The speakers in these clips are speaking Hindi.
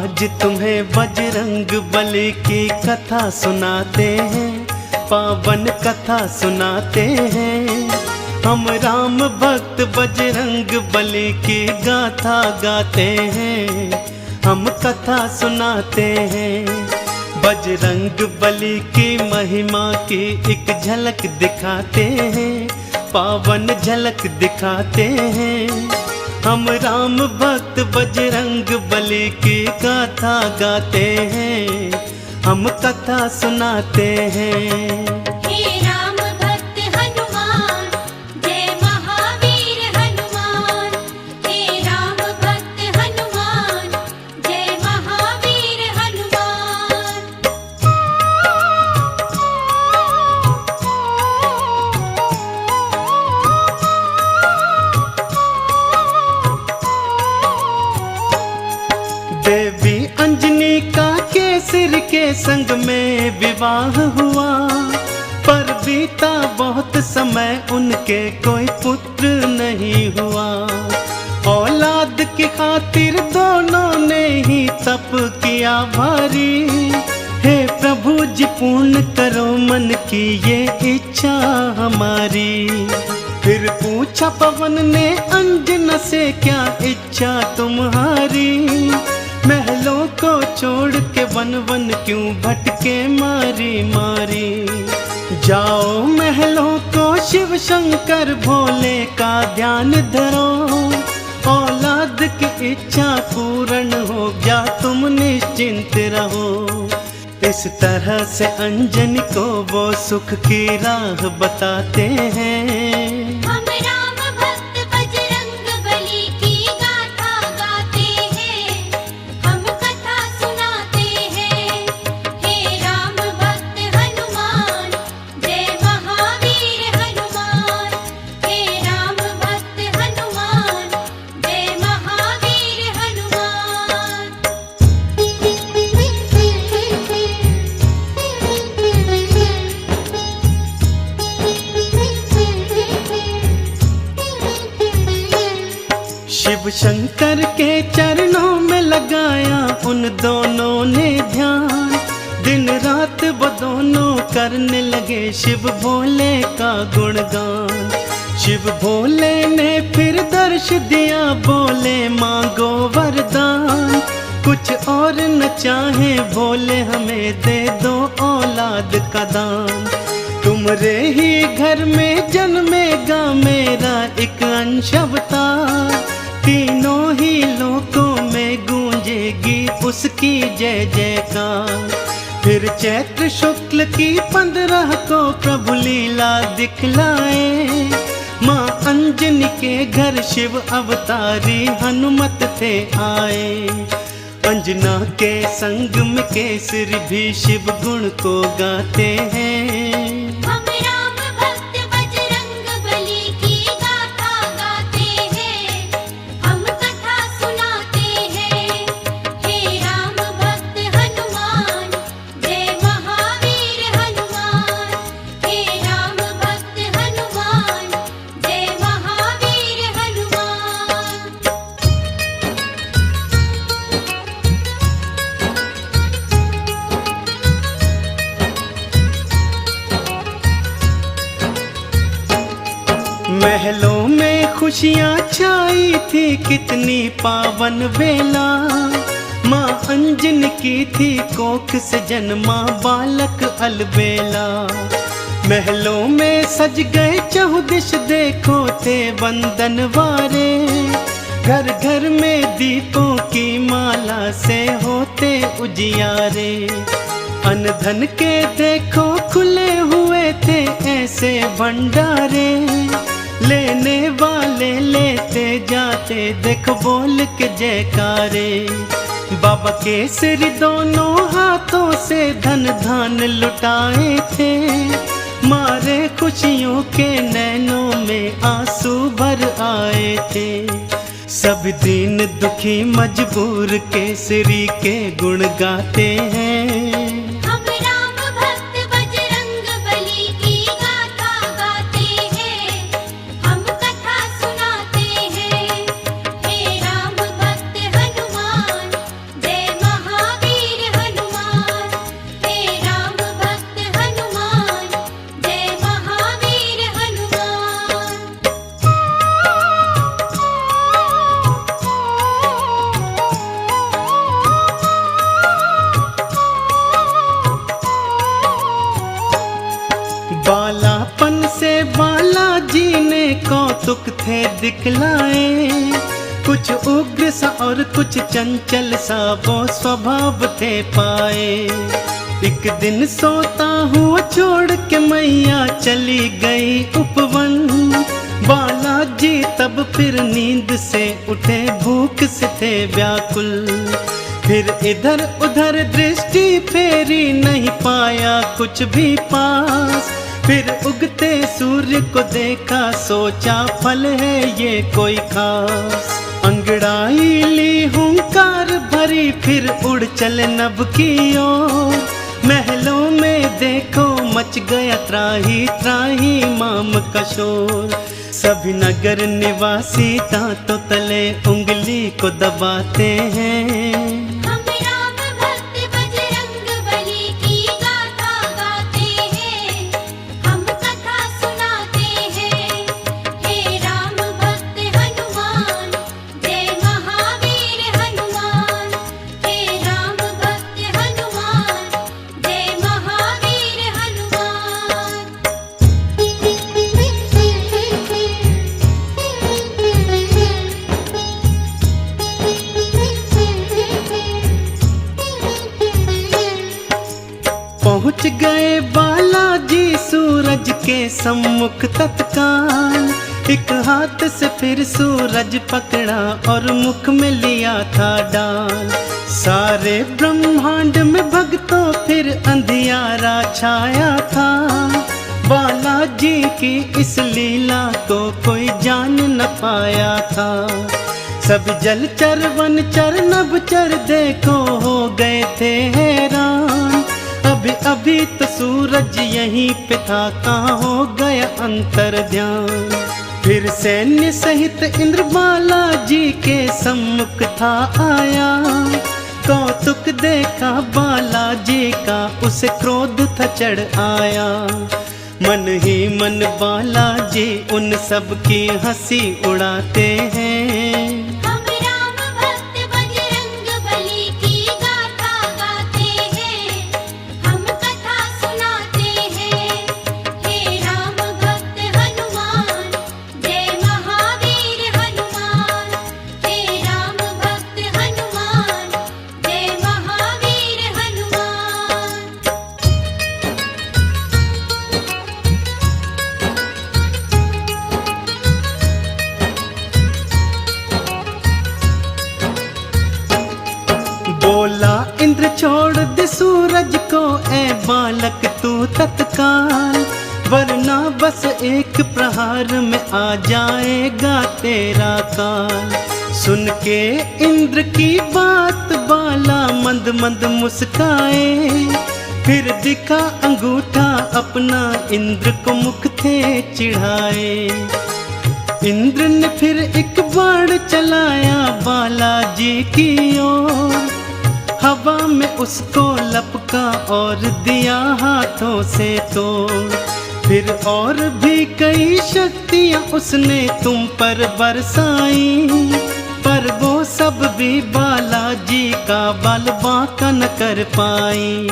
आज तुम्हें बजरंग बली की कथा सुनाते हैं, पावन कथा सुनाते हैं। हम राम भक्त बजरंग बली की गाथा गाते हैं, हम कथा सुनाते हैं। बजरंग बली की महिमा की एक झलक दिखाते हैं, पावन झलक दिखाते हैं। हम राम भक्त बजरंग बली की गाथा गाते हैं, हम कथा सुनाते हैं। हे राम भक्त हनुमान, जय महावीर हनुमान। हे राम भक्त हनुमान, जय महावीर हनुमान। देवी अंजनी का केसर के संग में विवाह हुआ, पर बीता बहुत समय उनके कोई पुत्र नहीं हुआ। औलाद की खातिर दोनों ने ही तप किया भारी। हे प्रभु जी पूर्ण करो मन की ये इच्छा हमारी। फिर पूछा पवन ने अंजना से, क्या इच्छा तुम्हारी? महलों को छोड़ के वन वन क्यों भटके मारी मारी। जाओ महलों को शिव शंकर भोले का ध्यान धरो, औलाद की इच्छा पूर्ण हो जा तुम निश्चिंत रहो। इस तरह से अंजनी को वो सुख की राह बताते हैं। हम राम भक्त बजरंग बली की गाथा गाते हैं, हम कथा सुनाते हैं। हे राम भक्त हनुमान, जय महावीर हनुमान। हे राम भक्त हनुमान, जय महावीर हनुमान। शिव शंकर के चरणों में लगाया उन दोनों ने ध्यान। दिन रात वो दोनों करने लगे शिव भोले का गुणगान। शिव भोले ने फिर दर्श दिया, बोले मांगो वरदान। कुछ और न चाहे भोले हमें दे दो औलाद का दान। तुम्हारे ही घर में जन्मेगा मेरा एक अंश अवतार। तीनों ही लोकों में गूंजेगी उसकी जय जयकार। फिर चैत्र शुक्ल की 15 को प्रभु लीला दिखलाए। माँ अंजनी के घर शिव अवतारी हनुमत थे आए। अंजना के संग में केसरी भी शिव गुण को गाते हैं। हम राम भक्त बजरंग बली की गाथा गाते हैं, हम कथा सुनाते हैं। हे राम भक्त हनुमान, जय महावीर हनुमान। हे राम भक्त हनुमान, जय महावीर हनुमान। महलों में खुशियाँ छाई थी, कितनी पावन बेला। माँ अंजनी की थी कोख से जन्मा बालक अलबेला। महलों में सज गए चहुदिश देखो थे वंदन वारे। घर घर में दीपों की माला से होते उजियारे। अन्न धन के देखो खुले हुए थे ऐसे भंडारे। लेने वाले लेते जाते देखो बोल के जयकारे। बाबा केसरी दोनों हाथों से धन धान लुटाए थे। मारे खुशियों के नैनों में आंसू भर आए थे। सब दीन दुखी मजबूर केसरी के गुण गाते हैं। हम राम भक्त बजरंग बली की गाथा गाते हैं, हम कथा सुनाते हैं। हे राम भक्त हनुमान, जय दिखलाए। कुछ उग्र सा और कुछ चंचल सा वो स्वभाव थे पाए। एक दिन सोता हुआ छोड़ के मैया चली गई उपवन। बालाजी तब फिर नींद से उठे, भूख से थे व्याकुल। फिर इधर उधर दृष्टि फेरी, नहीं पाया कुछ भी पास। फिर उगते सूर्य को देखा, सोचा फल है ये कोई खास। अंगड़ाई ली हुंकार भरी, फिर उड़ चले नभ की ओर। महलों में देखो मच गया त्राही त्राही माम का शोर। सभी नगर निवासी दांतों तले उंगली को दबाते हैं। हम राम भक्त बजरंग बली की गाथा गाते हैं, हम कथा सुनाते हैं। हे राम भक्त हनुमान, जय महावीर हनुमान। हे राम भक्त हनुमान, जय महावीर हनुमान। पहुँच गए बालाजी सूरज के सम्मुख तत्काल। एक हाथ से फिर सूरज पकड़ा और मुख में लिया था डाल। सारे ब्रह्मांड में भक्तों फिर अंधियारा छाया था। बालाजी की इस लीला को कोई जान न पाया था। सब जलचर वनचर नभचर देखो हो गए थे हैरान। अभी अभी तो सूरज यहीं पे था, कहाँ हो गया अंतर ध्यान। फिर सैन्य सहित इंद्र बालाजी के सम्मुख था आया। कौतुक देखा बालाजी का, उसे क्रोध था चढ़ आया। मन ही मन बालाजी उन सब की हंसी उड़ाते हैं। हम राम भक्त बजरंग बली की गाथा गाते हैं, हम कथा सुनाते हैं। हे राम भक्त हनुमान, जय महावीर हनुमान। हे राम भक्त हनुमान, जय महावीर हनुमान। बोला इंद्र छोड़ दे सूरज को, ए बालक तू तत्काल। वरना बस एक प्रहार में आ जाएगा तेरा काल। सुन के इंद्र की बात बाला मंद मंद मुस्काए। फिर दिखा अंगूठा अपना, इंद्र को मुख थे चिढ़ाए। इंद्र ने फिर एक बाण चलाया बालाजी की ओर। हवा में उसको लपका और दिया हाथों से तोड़। फिर और भी कई शक्तियां उसने तुम पर बरसाई। पर वो सब भी बालाजी का बल बांका न कर पाई।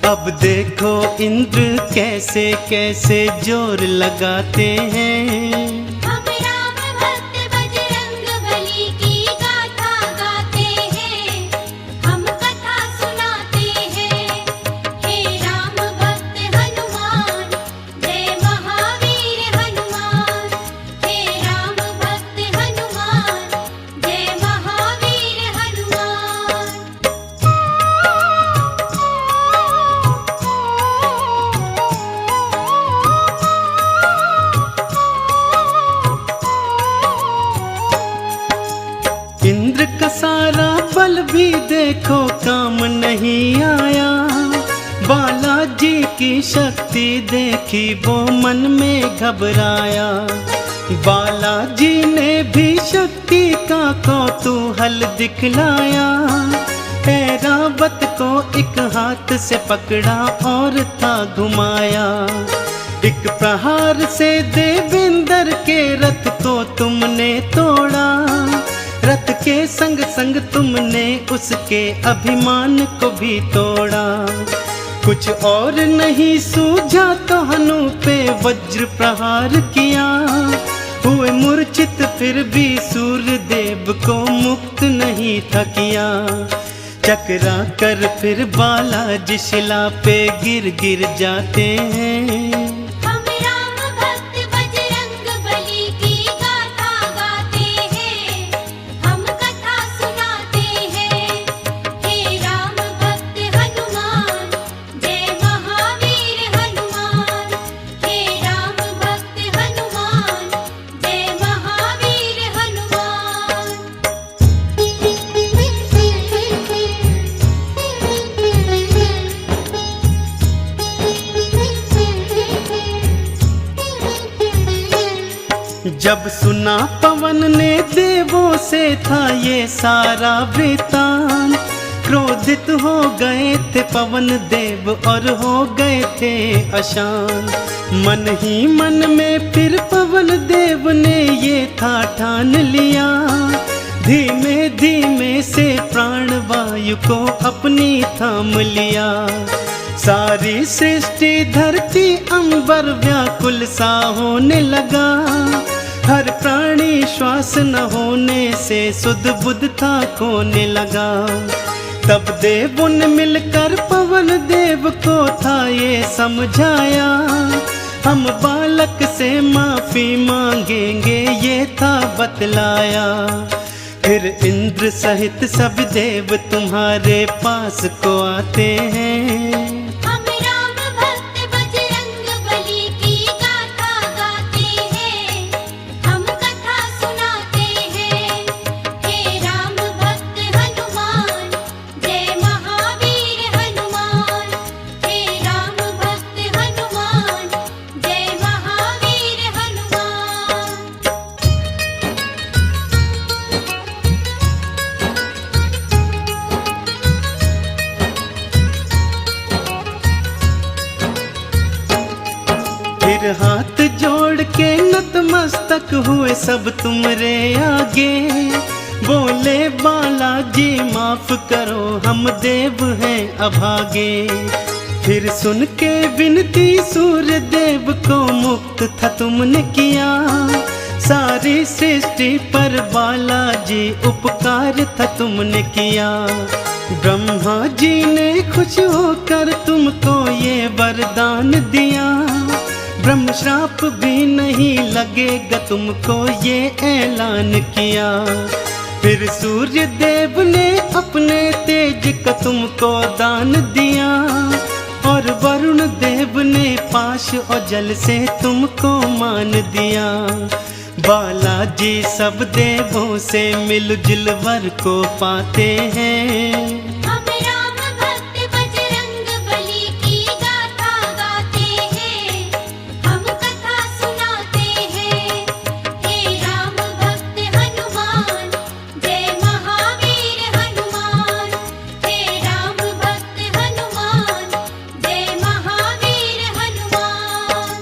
अब देखो इंद्र कैसे कैसे जोर लगाते हैं। हम राम भक्त बजरंग बली की गाथा गाते हैं, हम कथा सुनाते हैं। हे राम भक्त हनुमान, जय महावीर हनुमान। हे राम भक्त हनुमान, जय महावीर हनुमान। इंद्र का सारा बल भी देखो काम नहीं आया। बालाजी की शक्ति देखी वो मन में घबराया। बालाजी ने भी शक्ति का कौतूहल दिखलाया। ऐरावत को एक हाथ से पकड़ा और था घुमाया। एक प्रहार से देवेंद्र के रथ को तुमने तोड़ा। रथ के संग संग तुमने उसके अभिमान को भी तोड़ा। कुछ और नहीं सूझा तो हनु पे वज्र प्रहार किया। हुए मूर्छित फिर भी सूर्य देव को मुक्त नहीं था किया। चकरा कर फिर बालाजी शिला पे गिर गिर जाते हैं। हम राम भक्त बजरंग बली की गाथा गाते हैं, हम कथा सुनाते हैं। हे राम भक्त हनुमान, जय महावीर हनुमान। हे राम भक्त हनुमान, जय महावीर हनुमान। जब सुना पवन ने देवों से था ये सारा वृतांत, क्रोधित हो गए थे पवन देव और हो गए थे अशांत। मन ही मन में फिर पवन देव ने ये था ठान लिया, धीमे धीमे से प्राण वायु को अपनी थाम लिया। सारी सृष्टि धरती अंबर व्याकुल सा होने लगा, हर प्राणी श्वास न होने से सुध बुध था खोने लगा। तब देवों ने मिलकर पवन देव को था ये समझाया, हम बालक से माफी मांगेंगे ये था बतलाया। फिर इंद्र सहित सब देव तुम्हारे पास को आते हैं। हम राम भक्त बजरंग बली की गाथा गाते हैं, हम कथा सुनाते हैं। हे राम भक्त हनुमान, जय महावीर हनुमान। हे राम भक्त हनुमान, जय महावीर हनुमान। फिर हाथ जोड़ के नतमस्तक हुए सब तुमरे आगे, बोले बालाजी माफ करो हम देव हैं अभागे। फिर सुन के विनती सूर्य देव को मुक्त था तुमने किया, सारी सृष्टि पर बालाजी उपकार था तुमने किया। ब्रह्मा जी ने खुश होकर तुमको ये वरदान दिया, ब्रह्म श्राप भी नहीं लगेगा तुमको ये ऐलान किया। फिर सूर्य देव ने अपने तेज का तुमको दान दिया, और वरुण देव ने पाश और जल से तुमको मान दिया। बालाजी सब देवों से मिलजुल वर को पाते हैं। हम राम भक्त बजरंग बली की गाथा गाते हैं, हम कथा सुनाते हैं। हे राम भक्त हनुमान, जय महावीर हनुमान। हे राम भक्त हनुमान, जय महावीर हनुमान।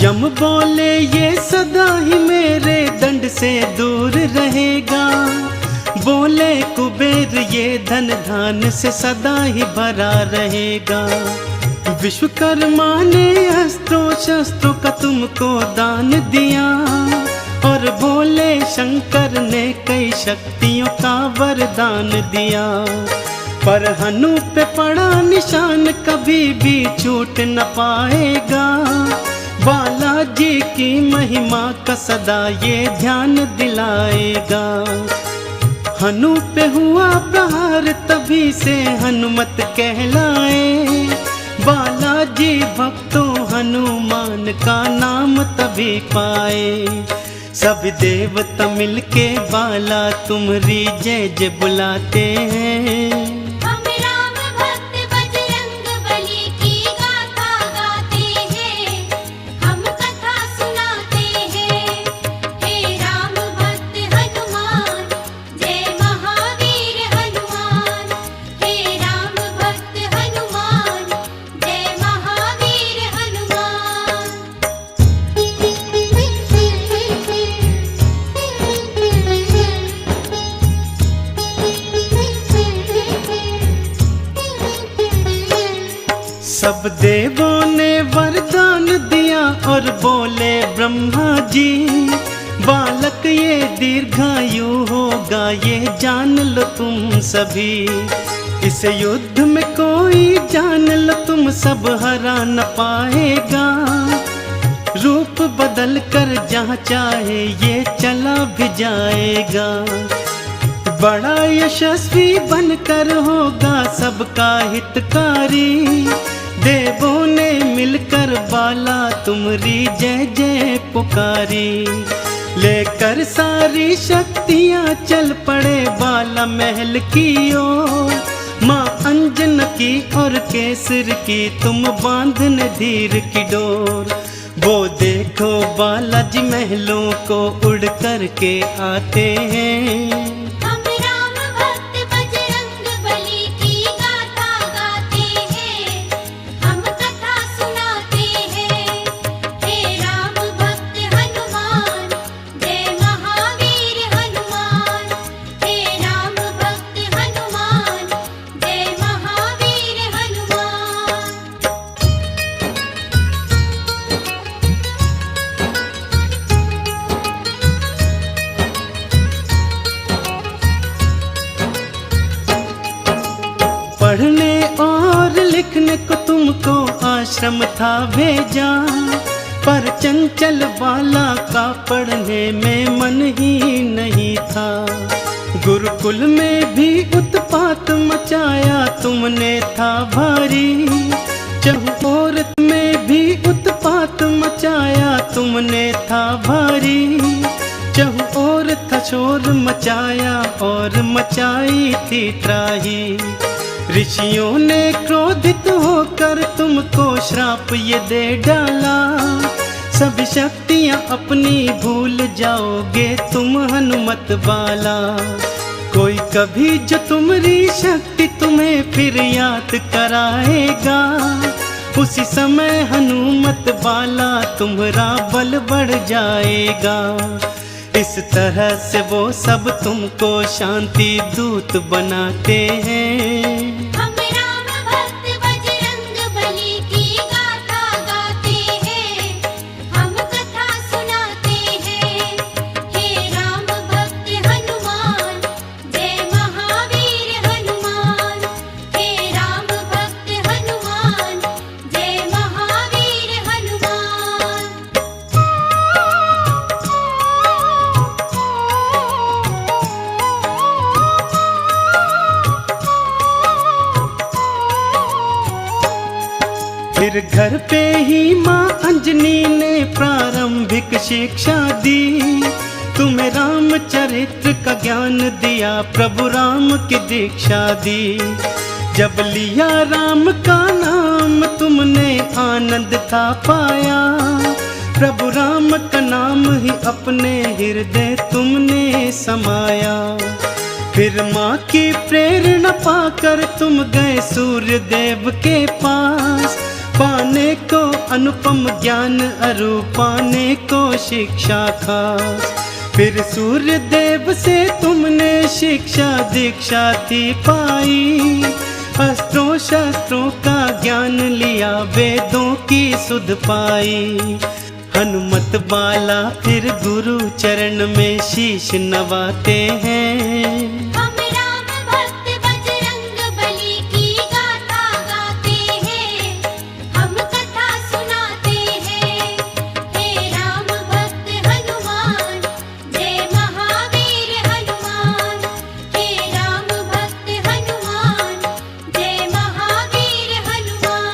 यम बोले ये सदा ही मेरे दंड से दूर रहेगा, बोले कुबेर ये धन धान से सदा ही भरा रहेगा। विश्वकर्मा ने अस्त्रों शस्त्रों का तुमको दान दिया, और भोले शंकर ने कई शक्तियों का वरदान दिया। पर हनु पे पड़ा निशान कभी भी छूट न पाएगा, बालाजी की महिमा का सदा ये ध्यान दिलाएगा। हनु पे हुआ प्रहार तभी से हनुमत कहलाए, बालाजी भक्तों हनुमान का नाम तभी पाए। सब देवता मिलके बाला तुम्हारी जय जय बुलाते हैं। हम राम भक्त बजरंग बली की गाथा गाते हैं, हम कथा सुनाते हैं। हे राम भक्त हनुमान, जय महावीर हनुमान। हे राम भक्त हनुमान, जय महावीर हनुमान। सब देवों ने वरदान दिया और बोले ब्रह्मा जी, बालक ये दीर्घायु होगा, ये जान लो तुम सभी। इस युद्ध में कोई जान लो तुम सब हरा न पाएगा। रूप बदल कर जहाँ चाहे ये चला भी जाएगा। बड़ा यशस्वी बनकर होगा सबका हितकारी। देवों ने मिलकर बाला तुम्हारी जय जय पुकारी। लेकर सारी शक्तियाँ चल पड़े बाला महल की ओर। माँ अंजन की और केसर की तुम बांधने धीर की डोर। वो देखो बालाजी महलों को उड़ कर के आते हैं। हम राम भक्त बजरंग बली की गाथा गाते हैं, हम कथा सुनाते हैं। हे राम भक्त हनुमान, जय महावीर हनुमान। हे राम भक्त हनुमान, जय महावीर हनुमान। पढ़ने और लिखने को तुमको आश्रम था भेजा, पर चंचल बाला का पढ़ने में मन ही नहीं था। गुरुकुल में भी उत्पात मचाया तुमने था भारी। चहुओर में भी उत्पात मचाया तुमने था भारी। चहुओर था शोर मचाया और मचाई थी त्राही। ऋषियों ने क्रोधित होकर तुमको श्राप ये दे डाला। सभी शक्तियाँ अपनी भूल जाओगे तुम हनुमत बाला। कोई कभी जो तुम्हारी शक्ति तुम्हें फिर याद कराएगा, उसी समय हनुमत बाला तुम्हारा बल बढ़ जाएगा। इस तरह से वो सब तुमको शांति दूत बनाते हैं। हम राम भक्त बजरंग बली की गाथा गाते हैं, हम कथा सुनाते हैं। हे राम भक्त हनुमान, जय महावीर हनुमान। हे राम भक्त हनुमान, जय महावीर हनुमान। फिर घर पे ही माँ अंजनी ने प्रारंभिक शिक्षा दी। तुम्हें रामचरित्र का ज्ञान दिया, प्रभु राम की दीक्षा दी। जब लिया राम का नाम तुमने आनंद था पाया। प्रभु राम का नाम ही अपने हृदय तुमने समाया। फिर माँ की प्रेरणा पाकर तुम गए सूर्य देव के पास। पाने को अनुपम ज्ञान अरु पाने को शिक्षा खास। फिर सूर्य देव से तुमने शिक्षा दीक्षा थी पाई। अस्त्रों शस्त्रों का ज्ञान लिया, वेदों की सुध पाई। हनुमत बाला फिर गुरु चरण में शीश नवाते हैं। हम राम भक्त बजरंग बली की गाथा गाते हैं, हम कथा सुनाते हैं। हे राम भक्त हनुमान, जय महावीर हनुमान। हे राम भक्त हनुमान, जय महावीर हनुमान।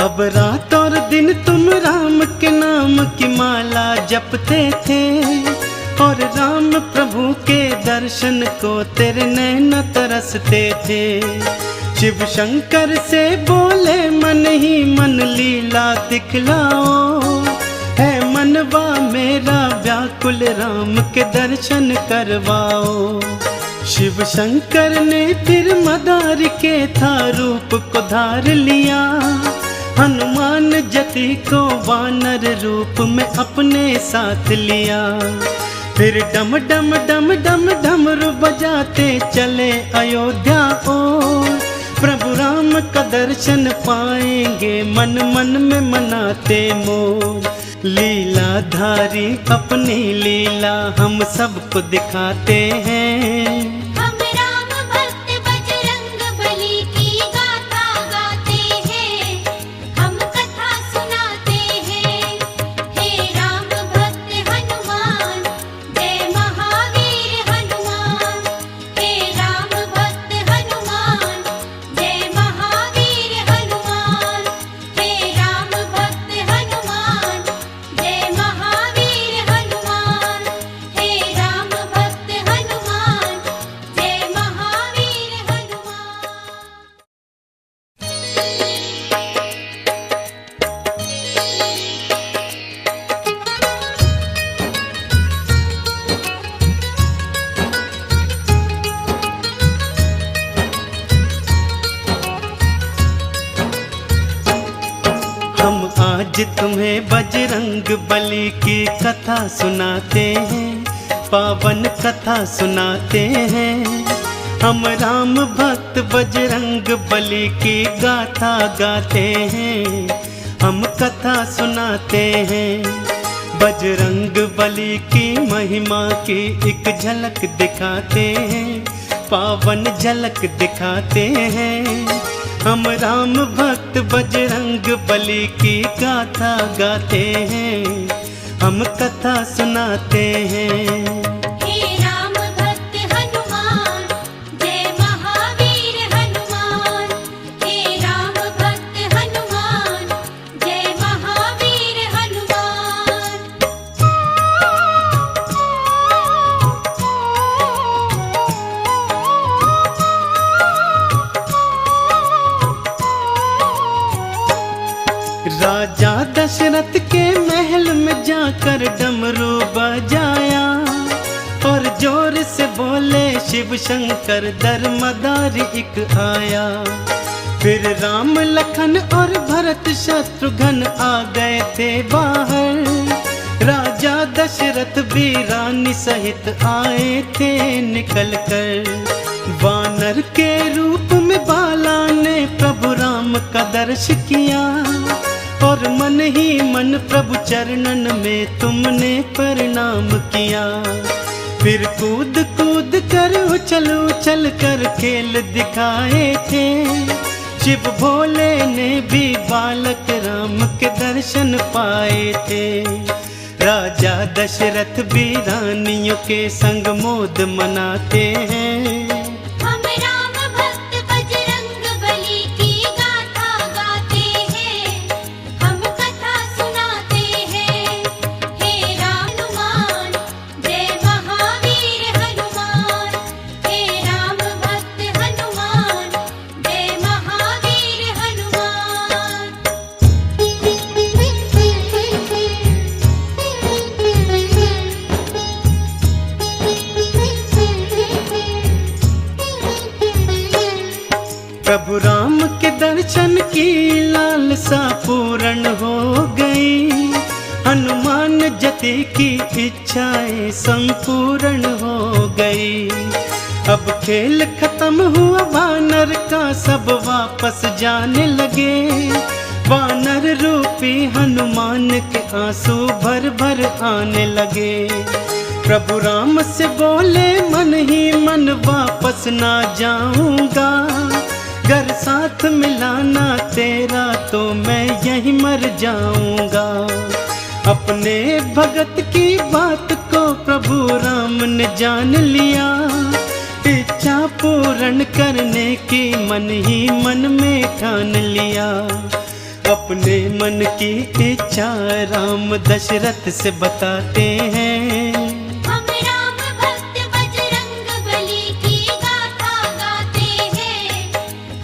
अब रात और दिन तुम राम के नाम की माला जपते थे। और राम प्रभु के दर्शन को तेरे नैन तरसते थे। शिव शंकर से बोले मन ही मन लीला दिखलाओ। है मनवा मेरा व्याकुल राम के दर्शन करवाओ। शिव शंकर ने फिर मदार के था रूप को धार लिया। हनुमान जति को वानर रूप में अपने साथ लिया। फिर डम डम डम डम डमरू बजाते चले अयोध्या ओर। प्रभु राम का दर्शन पाएंगे मन मन में मनाते मोर। लीलाधारी अपनी लीला हम सबको दिखाते हैं। हम राम भक्त बजरंग बली की गाथा गाते हैं, हम कथा सुनाते हैं। हे राम भक्त हनुमान, जय महावीर हनुमान। हे राम भक्त हनुमान, जय महावीर हनुमान। हे राम भक्त हनुमान, जय महावीर हनुमान। हे राम भक्त हनुमान, जय महावीर हनुमान। हम आज तुम्हें बजरंग बली की कथा सुनाते हैं, पावन कथा सुनाते हैं। हम राम भक्त बजरंग बली की गाथा गाते हैं, हम कथा सुनाते हैं। बजरंग बली की महिमा की एक झलक दिखाते हैं, पावन झलक दिखाते हैं। हम राम भक्त बजरंग बली की गाथा गाते हैं, हम कथा सुनाते हैं। हे राम भक्त हनुमान, जय महावीर हनुमान। हे राम भक्त हनुमान, जय महावीर हनुमान। राजा दशरथ के महल में जाकर डमरू बजाया और जोर से बोले शिव शंकर दरमदारी एक आया। फिर राम लखन और भरत शत्रुघ्न आ गए थे बाहर। राजा दशरथ भी रानी सहित आए थे निकल कर। वानर के रूप में बाला ने प्रभु राम का दर्श किया और मन ही मन प्रभु चरणन में तुमने प्रणाम किया। फिर कूद कूद कर उछल उछल कर खेल दिखाए थे। शिव भोले ने भी बालक राम के दर्शन पाए थे। राजा दशरथ भी रानियों के संग मोद मनाते हैं। हम राम भक्त बजरंग बली की गाथा गाते हैं, हम कथा सुनाते हैं। हे राम हनुमान, जय महावीर हनुमान। हे राम भक्त हनुमान, जय महावीर हनुमान। प्रभु राम के दर्शन की लालसा पूर्ण हो गई। हनुमान जति की इच्छाएं संपूर्ण हो गई। अब खेल खत्म हुआ वानर का, सब वापस जाने लगे। वानर रूपी हनुमान के आंसू भर भर आने लगे। प्रभु राम से बोले मन ही मन वापस ना जाऊंगा। घर साथ मिलाना तेरा तो मैं यहीं मर जाऊंगा। अपने भगत की बात को प्रभु राम ने जान लिया। इच्छा पूर्ण करने की मन ही मन में ठान लिया। अपने मन की इच्छा राम दशरथ से बताते हैं। हम राम भक्त बजरंग बली की गाथा गाते हैं,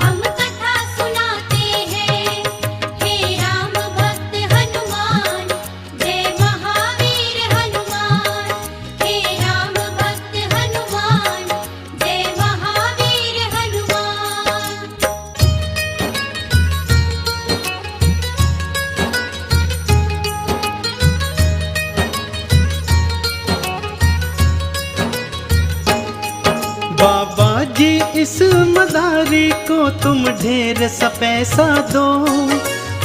हम कथा सुनाते हैं। हे राम भक्त हनुमान, जय महावीर हनुमान। हे राम भक्त हनुमान, जय महावीर हनुमान। मदारी को तुम ढेर सा पैसा दो,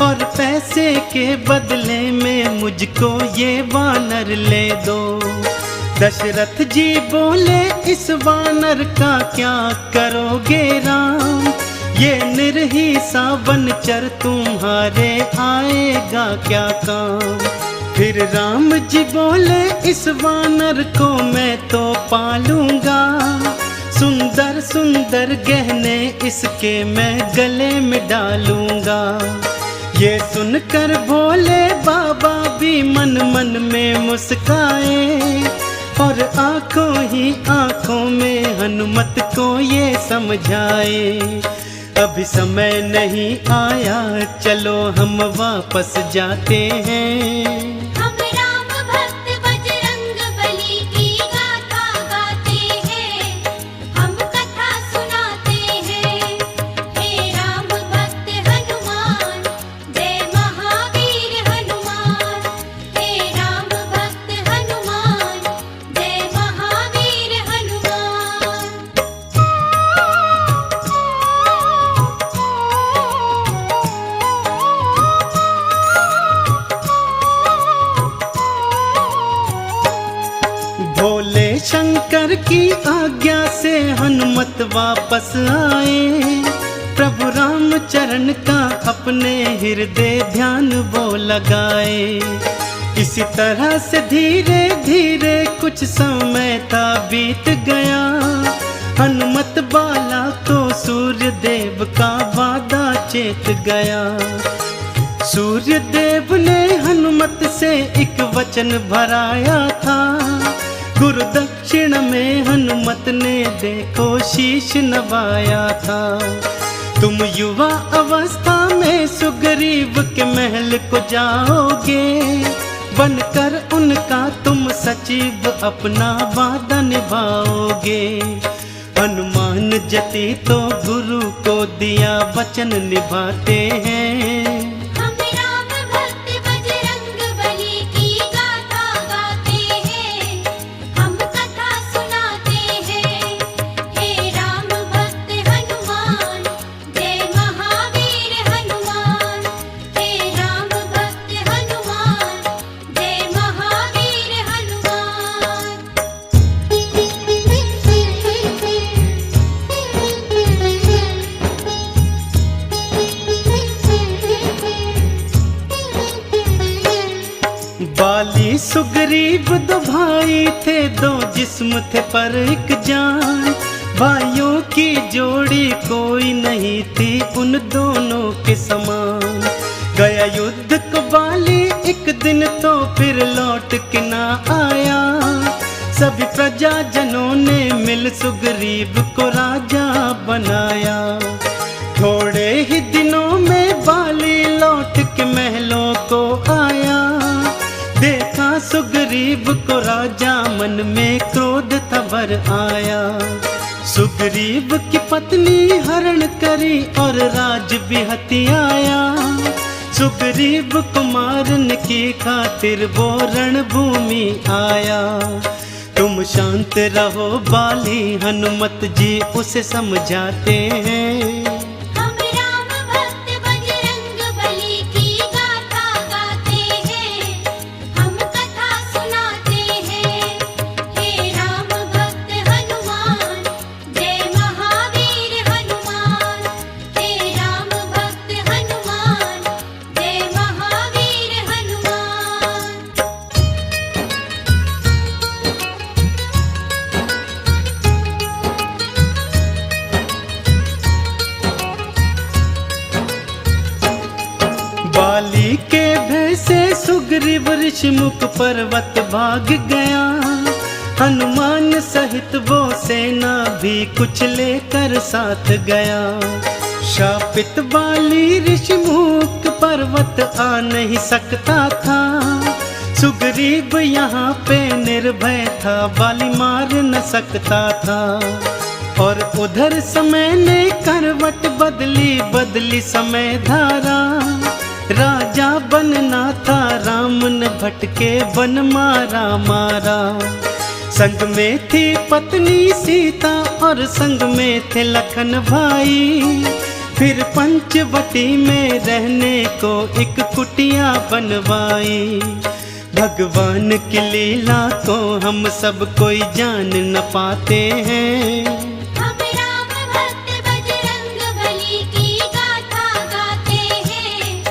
और पैसे के बदले में मुझको ये वानर ले दो। दशरथ जी बोले, इस वानर का क्या करोगे राम, ये निर्ही सा वनचर तुम्हारे आएगा क्या काम। फिर राम जी बोले, इस वानर को मैं तो पालूंगा, सुंदर सुंदर गहने इसके मैं गले में डालूंगा। ये सुनकर भोले बाबा भी मन मन में मुस्काए, और आंखों ही आंखों में हनुमत को ये समझाए, अभी समय नहीं आया, चलो हम वापस जाते हैं। हम राम भक्त बजरंग बली की गाथा गाते हैं, हम कथा सुनाते हैं। हे राम भक्त हनुमान, जय महावीर हनुमान। हे राम भक्त हनुमान, जय महावीर हनुमान। भोले शंकर की आज्ञा से हनुमत वापस आए, प्रभु राम चरण का अपने हृदय ध्यान वो लगाए। इसी तरह से धीरे धीरे कुछ समय था बीत गया, हनुमत बाला को सूर्य देव का वादा चेत गया। सूर्य देव ने हनुमत से एक वचन भराया था, गुरु दक्षिण में हनुमत ने देखो शीश नवाया था। तुम युवा अवस्था में सुग्रीव के महल को जाओगे, बनकर उनका तुम सचिव अपना वादा निभाओगे। हनुमान जति तो गुरु को दिया वचन निभाते हैं। हम राम भक्त बजरंग बली की गाथा गाते हैं, हम कथा सुनाते हैं। हे राम भक्त हनुमान, जय महावीर हनुमान। हे राम भक्त हनुमान, जय महावीर हनुमान। बाली सुग्रीव दो भाई थे, दो जिस्म थे पर एक जान। भाइयों की जोड़ी कोई नहीं थी उन दोनों के समान। गया युद्ध को बाली एक दिन तो फिर लौट के ना आया, सभी प्रजाजनों ने मिल सुग्रीव को राजा बनाया। थोड़े ही दिनों में बाली लौट के महलों को आया, देखा सुग्रीव को राजा मन में क्रोध था भर आया। सुग्रीव की पत्नी हरण करी और राज भी हथियाया, सुग्रीव को मारने की खातिर वो रणभूमि आया। तुम शांत रहो बाली, हनुमत जी उसे समझाते हैं। हम राम भक्त बजरंग बली की गाथा गाते हैं, हम कथा सुनाते हैं। हे राम भक्त हनुमान, जय महावीर हनुमान। हे राम भक्त हनुमान, जय महावीर हनुमान। बाली के भय से सुग्रीव ऋषिमुख पर्वत भाग गया, हनुमान सहित वो सेना भी कुछ लेकर साथ गया। शापित बाली ऋषिमुख पर्वत आ नहीं सकता था, सुग्रीव यहाँ पे निर्भय था, बाली मार न सकता था। और उधर समय ने करवट बदली बदली समय धारा, राजा बनना था राम ने भटके वन मारा मारा। संग में थी पत्नी सीता और संग में थे लखन भाई। फिर पंचवटी में रहने को एक कुटिया बनवाई। भगवान की लीला को हम सब कोई जान न पाते हैं। हम राम भक्त बजरंग बली की गाथा गाते हैं,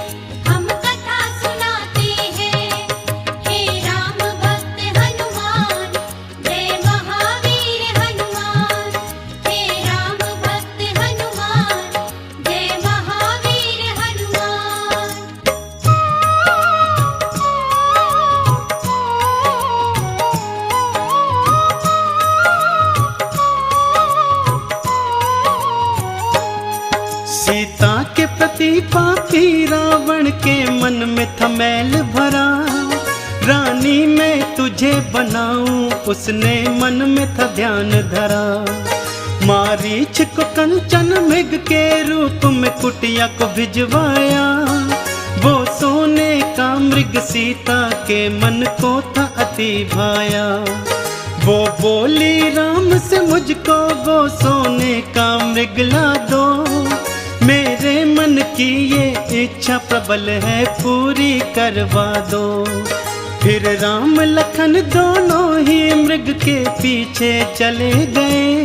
हम कथा सुनाते हैं। हे राम भक्त हनुमान, जय महावीर हनुमान। हे राम भक्त हनुमान, जय महावीर हनुमान। सीता के प्रति पापी रावण के मन में था मैल भरा। रानी मैं तुझे बनाऊं उसने मन में था ध्यान धरा। मारीच को कंचन मृग के रूप में कुटिया को भिजवाया। वो सोने का मृग सीता के मन को था अति भाया। वो बोली राम से मुझको वो सोने का मृग ला दो। मेरे मन की ये इच्छा प्रबल है पूरी करवा दो। फिर राम लखन दोनों ही मृग के पीछे चले गए।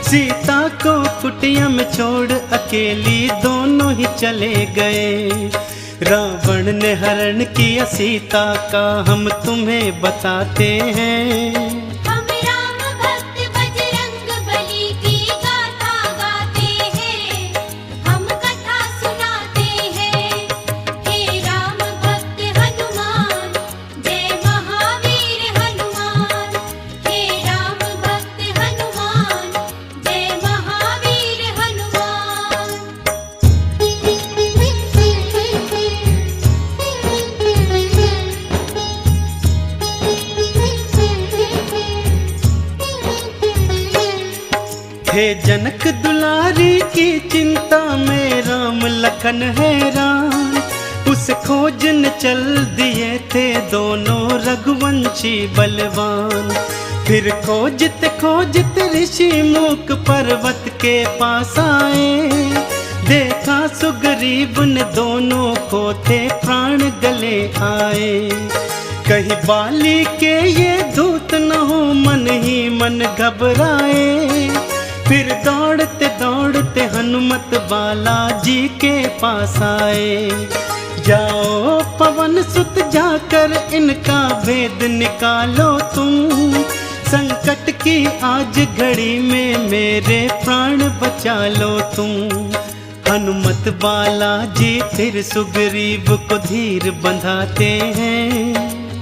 सीता को कुटिया में छोड़ अकेली दोनों ही चले गए। रावण ने हरण किया सीता का हम तुम्हें बताते हैं। हम राम भक्त बजरंग बली की गाथा गाते हैं, हम कथा सुनाते हैं। हे राम भक्त हनुमान, जय महावीर हनुमान। हे राम भक्त हनुमान, जय महावीर हनुमान। हे जनक दुलारी की चिंता में राम लखन हैरान। उस खोजन चल दिए थे दोनों रघुवंशी बलवान। फिर खोजते खोजते ऋषि मूक पर्वत के पास आए। देखा सुग्रीव ने दोनों को थे प्राण गले आए। कहीं बाली के ये दूत न हो मन ही मन घबराए। फिर दौड़ते दौड़ते हनुमत बालाजी के पास आए। जाओ पवन सुत जाकर इनका भेद निकालो तुम। संकट की आज घड़ी में मेरे प्राण बचा लो तुम। हनुमत बालाजी फिर सुग्रीव को धीर बंधाते हैं।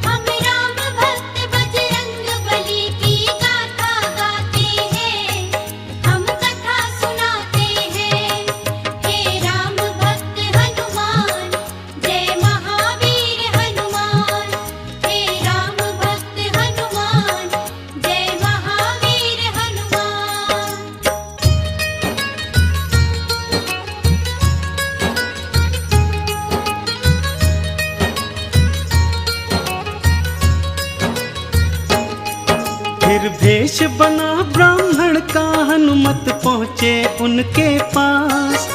हम राम भक्त बजरंग बली की गाथा गाते हैं, हम कथा सुनाते हैं। हे राम भक्त हनुमान, जय महावीर हनुमान। हे राम भक्त हनुमान, जय महावीर हनुमान। फिर भेष बना ब्राह्मण का हनुमत पहुँचे उनके पास।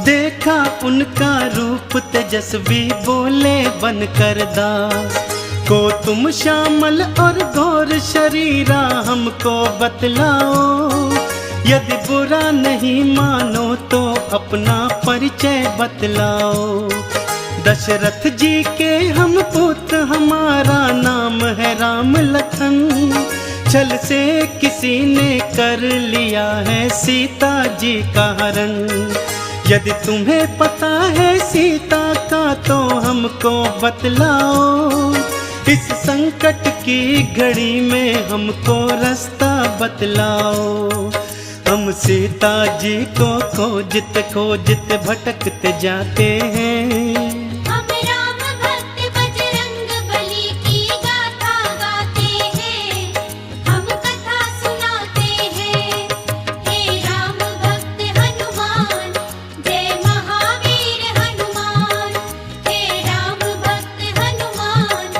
देखा उनका रूप तेजस्वी बोले बनकर दास। को तुम श्यामल और गौर शरीरा हमको बतलाओ। यदि बुरा नहीं मानो तो अपना परिचय बतलाओ। दशरथ जी के हम पुत्र हमारा नाम है राम लखन। छल से किसी ने कर लिया है सीता जी का हरण। यदि तुम्हें पता है सीता का तो हमको बतलाओ। इस संकट की घड़ी में हमको रास्ता बतलाओ। हम सीता जी को खोजते खोजते भटकते जाते हैं। हम राम भक्त बजरंग बली की गाथा गाते हैं, हम कथा सुनाते हैं। हे राम भक्त हनुमान, जय महावीर हनुमान। हे राम भक्त हनुमान,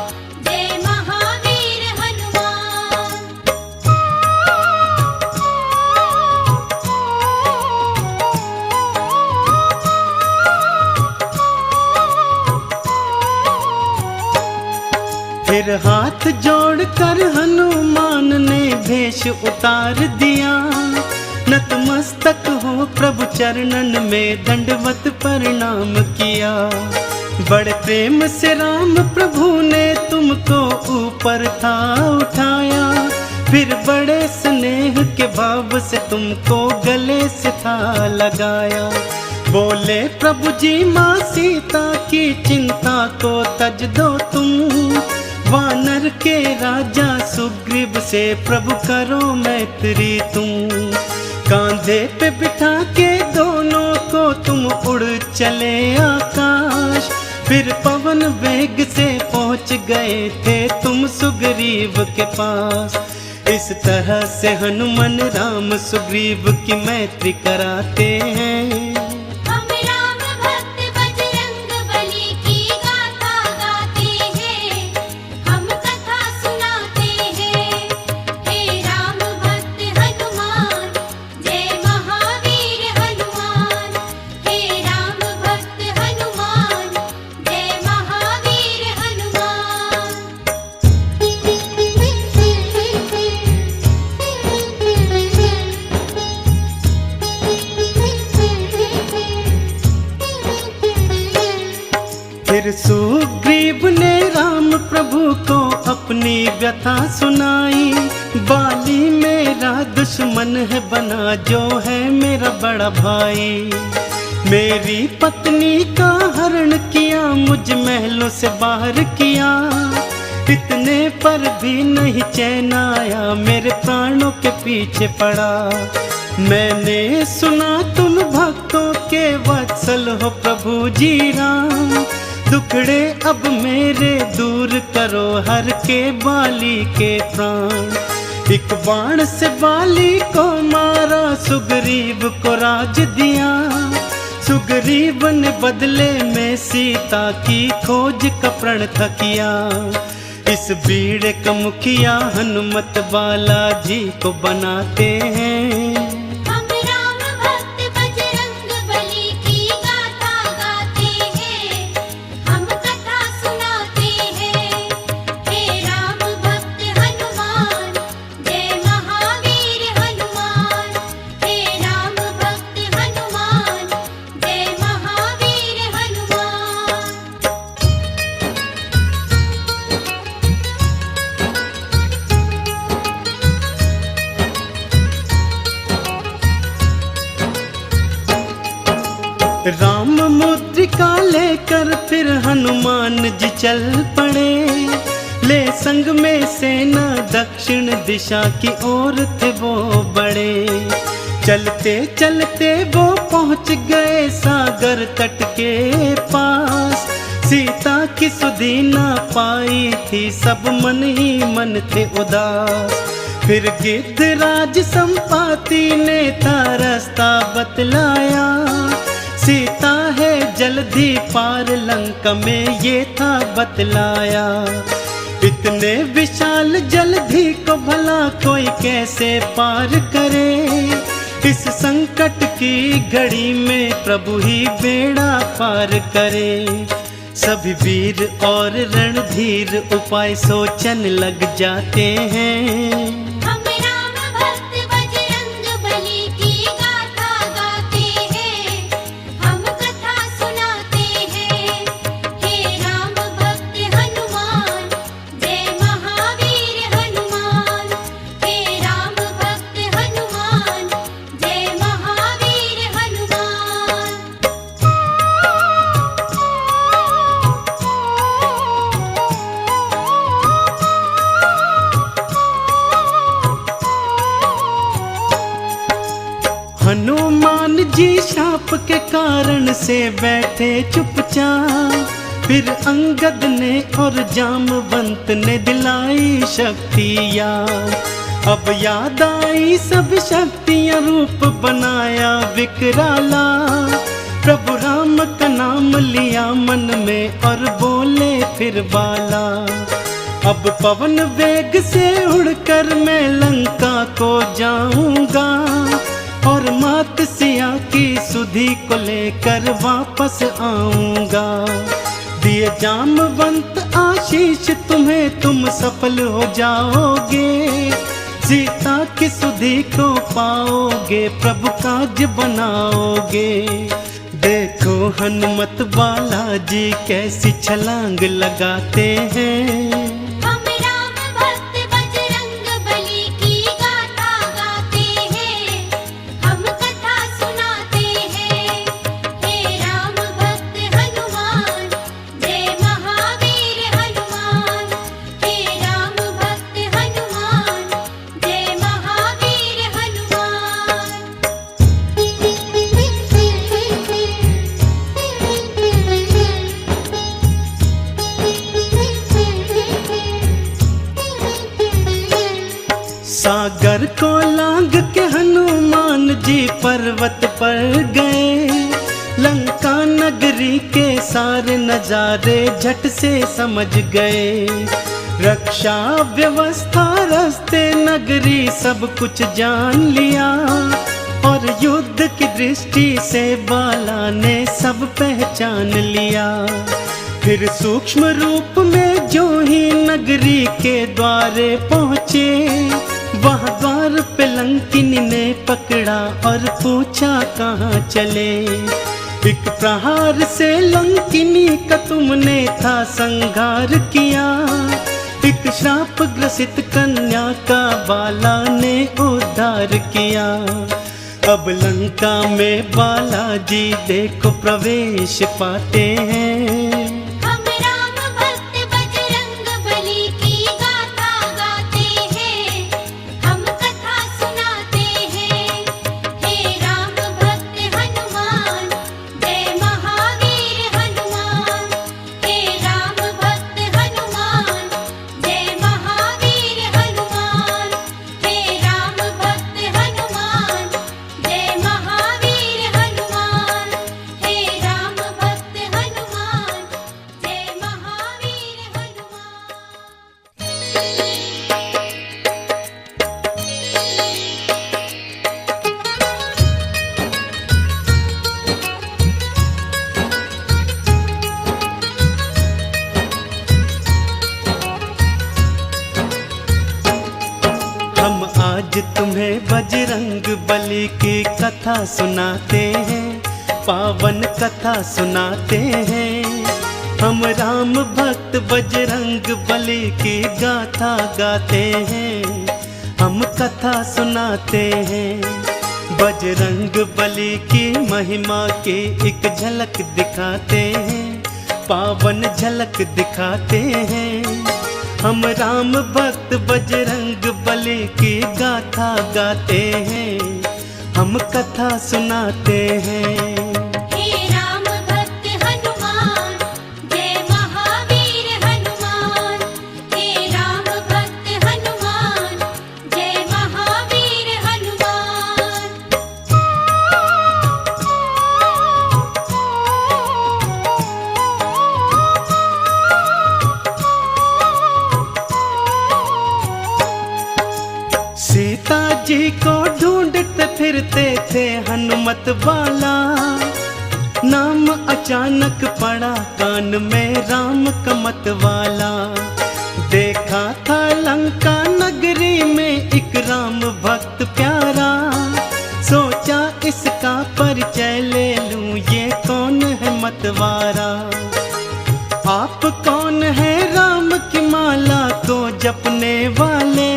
जय महावीर हनुमान। हाथ जोड़कर हनुमान ने भेष उतार दिया। नतमस्तक हो प्रभु चरणन में दंडवत प्रणाम किया। बड़े प्रेम से राम प्रभु ने तुमको ऊपर था उठाया, फिर बड़े स्नेह के भाव से तुमको गले से था लगाया। बोले प्रभु जी माँ सीता की चिंता को तज दो तुम, वानर के राजा सुग्रीव से प्रभु करो मैत्री तुम। कांधे पे बिठा के दोनों को तुम उड़ चले आकाश, फिर पवन वेग से पहुंच गए थे तुम सुग्रीव के पास। इस तरह से हनुमान राम सुग्रीव की मैत्री कराते हैं। हम राम भक्त बजरंग बली की गाथा गाते हैं, हम कथा सुनाते हैं। हे राम भक्त हनुमान, जय महावीर हनुमान। हे राम भक्त हनुमान, जय महावीर हनुमान। फिर सुग्रीव ने राम प्रभु को अपनी व्यथा सुनाई। बाली मेरा दुश्मन है बना जो है मेरा बड़ा भाई। मेरी पत्नी का हरण किया, मुझ महलों से बाहर किया। इतने पर भी नहीं चैन आया, मेरे प्राणों के पीछे पड़ा। मैंने सुना तुम भक्तों के वत्सल हो प्रभु जी राम। दुखड़े अब मेरे दूर करो हर के बाली के प्राण। एक बाण से बाली को मारा, सुग्रीव को राज दिया। सुग्रीव ने बदले में सीता की खोज का प्रण था किया। इस बीड़े का मुखिया हनुमत बालाजी को बनाते हैं। हम राम भक्त बजरंग बली की गाथा गाते हैं, हम कथा सुनाते हैं। हे राम भक्त हनुमान, जय महावीर हनुमान। हे राम भक्त हनुमान, जय महावीर हनुमान। राम मुद्रिका लेकर फिर हनुमान जी चल पड़े। ले संग में सेना दक्षिण दिशा की ओर थे वो बड़े। चलते चलते वो पहुंच गए सागर तट के पास। सीता की सुधि ना पाई थी, सब मन ही मन थे उदास। फिर गिद्धराज संपाति ने था रास्ता बतलाया। सीता है जल्दी पार लंका में ये था बतलाया। इतने विशाल जलधि को भला कोई कैसे पार करे। इस संकट की घड़ी में प्रभु ही बेड़ा पार करे। सभी वीर और रणधीर उपाय सोचन लग जाते हैं। हम राम भक्त बजरंग बली की गाथा गाते हैं, हम कथा सुनाते हैं। हे राम भक्त हनुमान, जय महावीर हनुमान। हे राम भक्त हनुमान, जय महावीर हनुमान। हनुमान जी शाप के कारण से बैठे चुपचाप। फिर अंगद ने और जामवंत ने दिलाई शक्तियाँ। अब याद आई सब शक्तियाँ, रूप बनाया विकराला। प्रभु राम का नाम लिया मन में और बोले फिर बाला। अब पवन वेग से उड़कर मैं लंका को जाऊंगा। और मात सिया की सुधि को लेकर वापस आऊंगा। दिए जामवंत आशीष तुम्हें, तुम सफल हो जाओगे। सीता की सुधि को पाओगे, प्रभु काज बनाओगे। देखो हनुमत बालाजी कैसी छलांग लगाते हैं। हम राम भक्त बजरंग बली की गाथा गाते हैं, हम कथा सुनाते हैं। हे राम भक्त हनुमान, जय महावीर हनुमान। हे राम भक्त हनुमान, जय महावीर हनुमान। सागर को लांग के हनुमान जी पर्वत पर गए। लंका नगरी के सारे नजारे झट से समझ गए। रक्षा व्यवस्था रास्ते नगरी सब कुछ जान लिया, और युद्ध की दृष्टि से बाला ने सब पहचान लिया। फिर सूक्ष्म रूप में जो ही नगरी के द्वारे पहुँचे, वहाँ द्वार पे लंकिनी ने पकड़ा और पूछा कहाँ चले। एक प्रहार से लंकिनी का तुमने था संहार किया। एक श्राप ग्रसित कन्या का बाला ने उद्धार किया। अब लंका में बालाजी देखो प्रवेश पाते हैं। हम राम भक्त बजरंग बली की गाथा गाते हैं, हम कथा सुनाते हैं। हे राम भक्त हनुमान, जय महावीर हनुमान। हे राम भक्त हनुमान, जय महावीर हनुमान। हे राम भक्त हनुमान, जय महावीर हनुमान। हे राम भक्त हनुमान, जय महावीर हम आज तुम्हें बजरंग बली की कथा सुनाते हैं, पावन कथा सुनाते हैं। हम राम भक्त बजरंग बली की गाथा गाते हैं, हम कथा सुनाते हैं। बजरंग बली की महिमा की एक झलक दिखाते हैं, पावन झलक दिखाते हैं। हम राम भक्त बजरंग बली की गाथा गाते हैं, हम कथा सुनाते हैं। हे राम भक्त हनुमान, जय महावीर हनुमान। हे राम भक्त हनुमान, जय महावीर हनुमान। सीता जी को ढूंढते फिरते थे हनुमत बाला। नाम अचानक पड़ा कान में राम का मत वाला। देखा था लंका नगरी में एक राम भक्त प्यारा। सोचा इसका परिचय ले लूं, ये कौन है मतवारा। आप कौन है राम की माला को जपने वाले।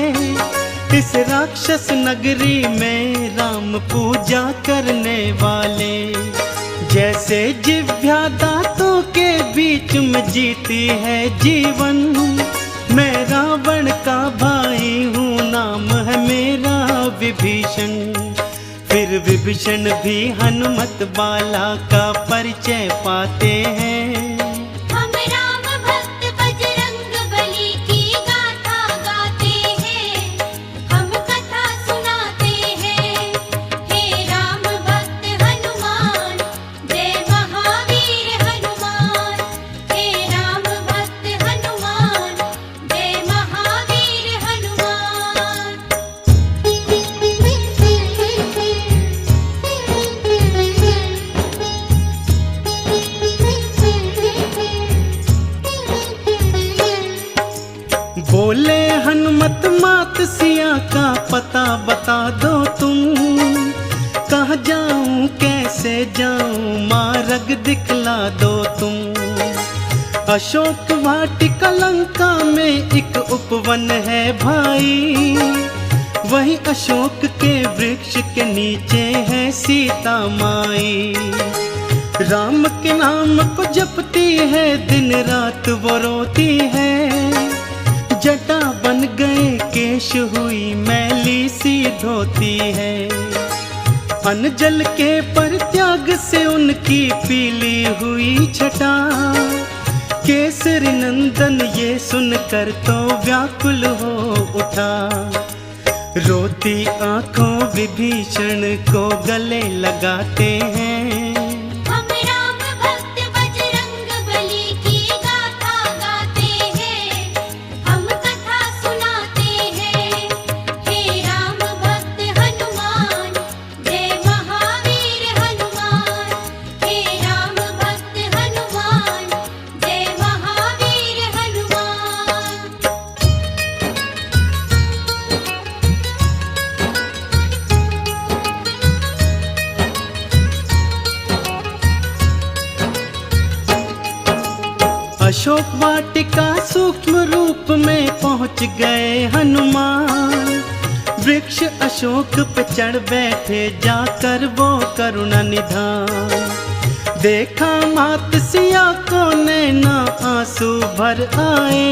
इस राक्षस नगरी में राम पूजा करने वाले। जैसे जिह्वा दांतों के बीच में जीती है जीवन। मैं रावण का भाई हूँ, नाम है मेरा विभीषण। फिर विभीषण भी हनुमत बाला का परिचय पाते हैं। हम राम भक्त बजरंग बली की गाथा गाते हैं, हम कथा सुनाते हैं। हे राम भक्त हनुमान, जय महावीर हनुमान। हे राम भक्त हनुमान, जय महावीर हनुमान। निकले हनुमत मात सिया का पता बता दो तुम। कहाँ जाऊं कैसे जाऊं मार्ग दिखला दो तुम। अशोक वाटिका लंका में एक उपवन है भाई, वही अशोक के वृक्ष के नीचे है सीता माई। राम के नाम को जपती है दिन रात वो रोती है। जटा बन गए केश हुई मैली सी धोती है। अनजल के परित्याग से उनकी पीली हुई छटा। केसरी नंदन ये सुनकर तो व्याकुल हो उठा। रोती आंखों विभीषण को गले लगाते हैं। हम राम भक्त बजरंग बली की गाथा गाते हैं, हम कथा सुनाते हैं। हे राम भक्त हनुमान, जय महावीर हनुमान। हे राम भक्त हनुमान, जय महावीर हनुमान। अशोक वाटिका सूक्ष्म रूप में पहुंच गए हनुमान। वृक्ष अशोक पे चढ़ बैठे जाकर वो करुणा निधान। देखा मात सिया को नैना आंसू भर आए।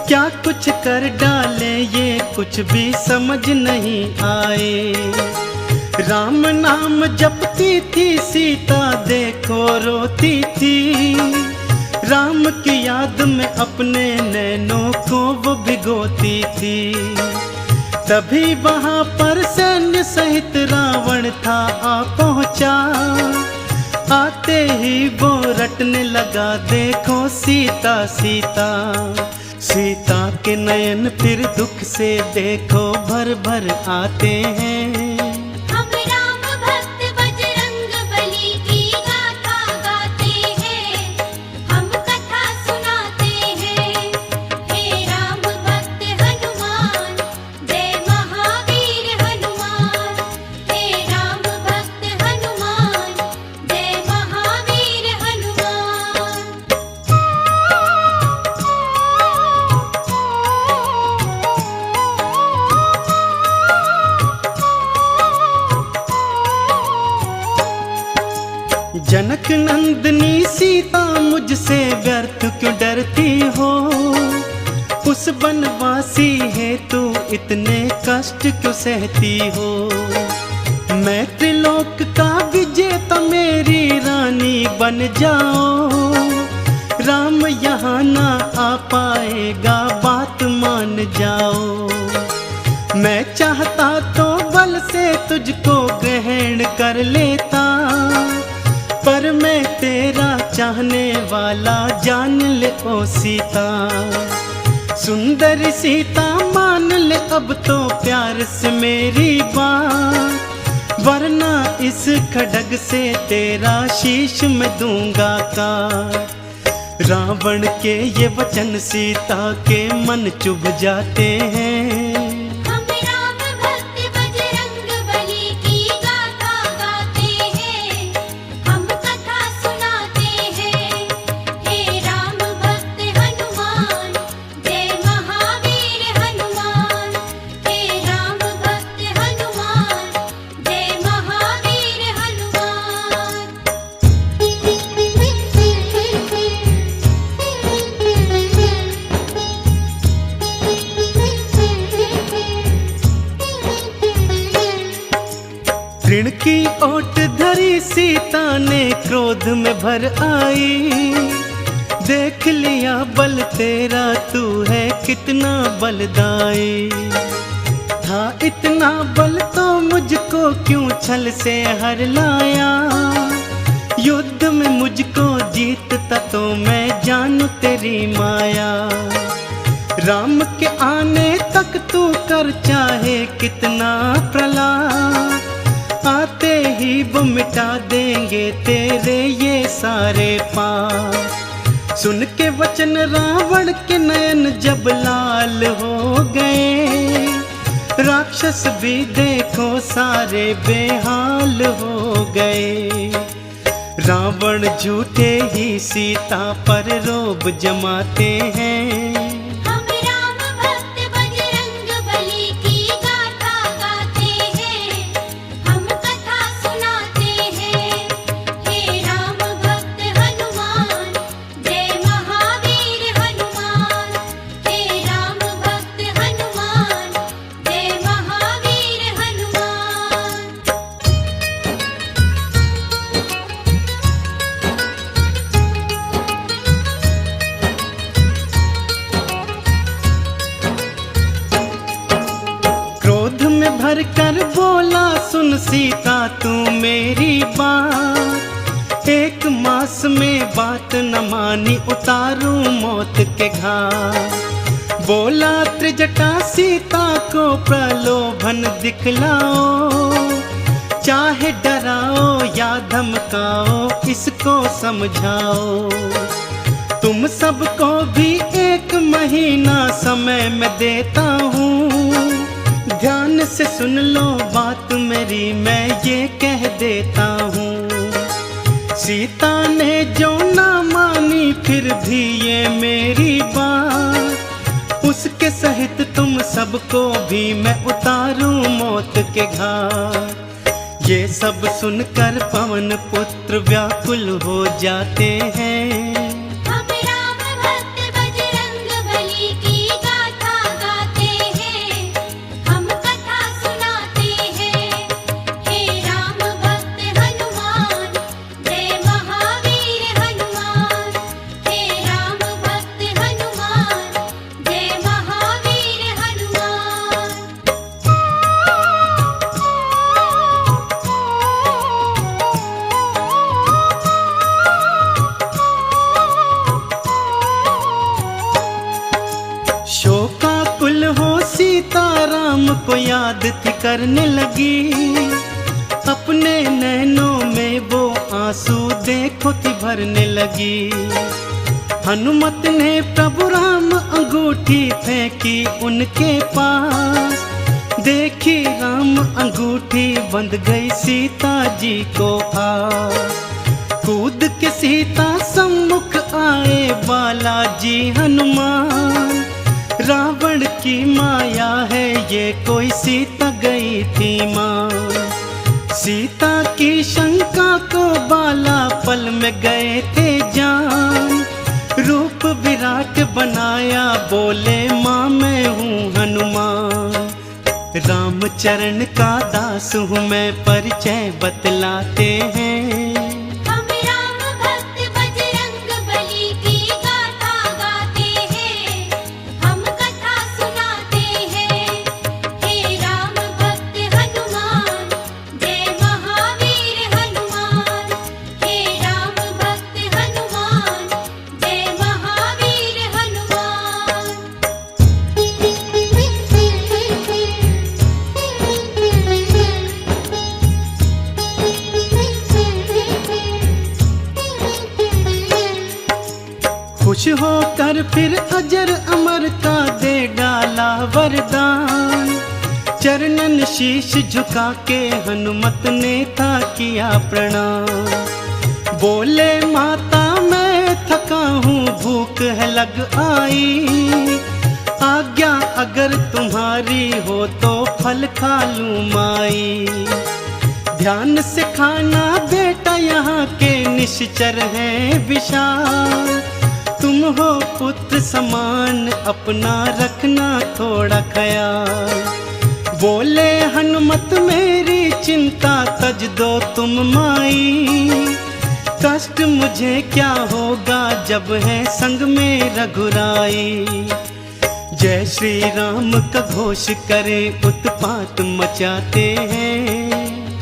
क्या कुछ कर डाले ये कुछ भी समझ नहीं आए। राम नाम जपती थी सीता देखो रोती थी। राम की याद में अपने नैनों को वो भिगोती थी। तभी वहां पर सैन्य सहित रावण था आ पहुंचा। आते ही वो रटने लगा देखो सीता सीता। सीता के नयन फिर दुख से देखो भर भर आते हैं। हम राम भक्त बजरंग बली की गाथा गाते हैं, हम कथा सुनाते हैं। हे राम भक्त हनुमान, जय महावीर हनुमान। हे राम भक्त हनुमान, जय महावीर हनुमान। जनक नंदनी सीता मुझसे व्यर्थ क्यों डरती हो। उस बनवासी है तू इतने कष्ट क्यों सहती हो। मैं त्रिलोक का विजेता मेरी रानी बन जाओ। राम यहाँ ना आ पाएगा बात मान जाओ। मैं चाहता तो बल से तुझको ग्रहण कर लेता। पर मैं तेरा चाहने वाला जान ले ओ सीता। सुंदर सीता मान ले अब तो प्यार से मेरी बात। वरना इस खड्ग से तेरा शीश मैं दूंगा काट। रावण के ये वचन सीता के मन चुभ जाते हैं। हम राम भक्त बजरंग बली की गाथा गाते हैं, हम कथा सुनाते हैं। हे राम भक्त हनुमान, जय महावीर हनुमान। हे राम भक्त हनुमान, जय महावीर हनुमान। ऋण की ओट धरी सीता ने क्रोध में भर आई। देख लिया बल तेरा तू है कितना बलदाई। था इतना बल तो मुझको क्यों छल से हर लाया। युद्ध में मुझको जीतता तो मैं जानू तेरी माया। राम के आने तक तू कर चाहे कितना प्रलाप। आते ही वो मिटा देंगे तेरे ये सारे पाप। सुन के वचन रावण के नयन जब लाल हो गए, राक्षस भी देखो सारे बेहाल हो गए। रावण झूठे ही सीता पर रोब जमाते हैं। हम राम भक्त बजरंग बली की गाथा गाते हैं, हम कथा सुनाते हैं। हे राम भक्त हनुमान, जय महावीर हनुमान। हे राम भक्त हनुमान, जय महावीर हनुमान। क्रोध में भर कर बोला सुन सीता तू मेरी बात, एक मास में बात न मानी उतारूं मौत के घाट। बोला त्रिजटा सीता को प्रलोभन दिखलाओ, चाहे डराओ या धमकाओ इसको समझाओ। तुम सबको भी 1 महीना समय में देता हूँ, ध्यान से सुन लो बात मेरी मैं ये कह देता हूँ। सीता ने जो ना मानी फिर भी ये मेरी बात, उसके सहित तुम सबको भी मैं उतारूं मौत के घाट। ये सब सुनकर पवन पुत्र व्याकुल हो जाते हैं। हम राम भक्त बजरंग बली की गाथा गाते हैं, हम कथा सुनाते हैं। हे राम भक्त हनुमान, जय महावीर हनुमान। हे राम भक्त हनुमान, जय महावीर हनुमान। शोकाकुल हो सीता राम को याद थी करने लगी, अपने नैनों में वो आंसू देखो थी भरने लगी। हनुमत ने प्रभु राम अंगूठी फेंकी उनके पास, देखी राम अंगूठी बंध गई सीता जी को पास। कूद के सीता सम्मुख आए बालाजी हनुमान, रावण की माया है ये कोई सीता गई थी मां। सीता की शंका को बाला पल में गए थे जान, रूप विराट बनाया बोले माँ मैं हूँ हनुमान। रामचरण का दास हूँ मैं परिचय बतलाते हैं। हम राम भक्त बजरंग बली की गाथा गाते हैं, हम कथा सुनाते हैं। हे राम भक्त हनुमान, जय महावीर हनुमान। हे राम भक्त हनुमान, जय महावीर हनुमान। खुश होकर फिर अजर अमर का दे डाला वरदान, चरणन शीश झुका के हनुमत ने था किया प्रणाम। बोले माता मैं थका हूँ भूख है लग आई, आज्ञा अगर तुम्हारी हो तो फल खा लूँ माई। ध्यान से खाना बेटा यहाँ के निश्चर हैं विशाल, तुम हो पुत्र समान अपना रखना थोड़ा ख्याल। बोले हनुमत मेरी चिंता तज दो तुम माई, कष्ट मुझे क्या होगा जब है संग में रघुराई। जय श्री राम का घोष करें उत्पात मचाते हैं।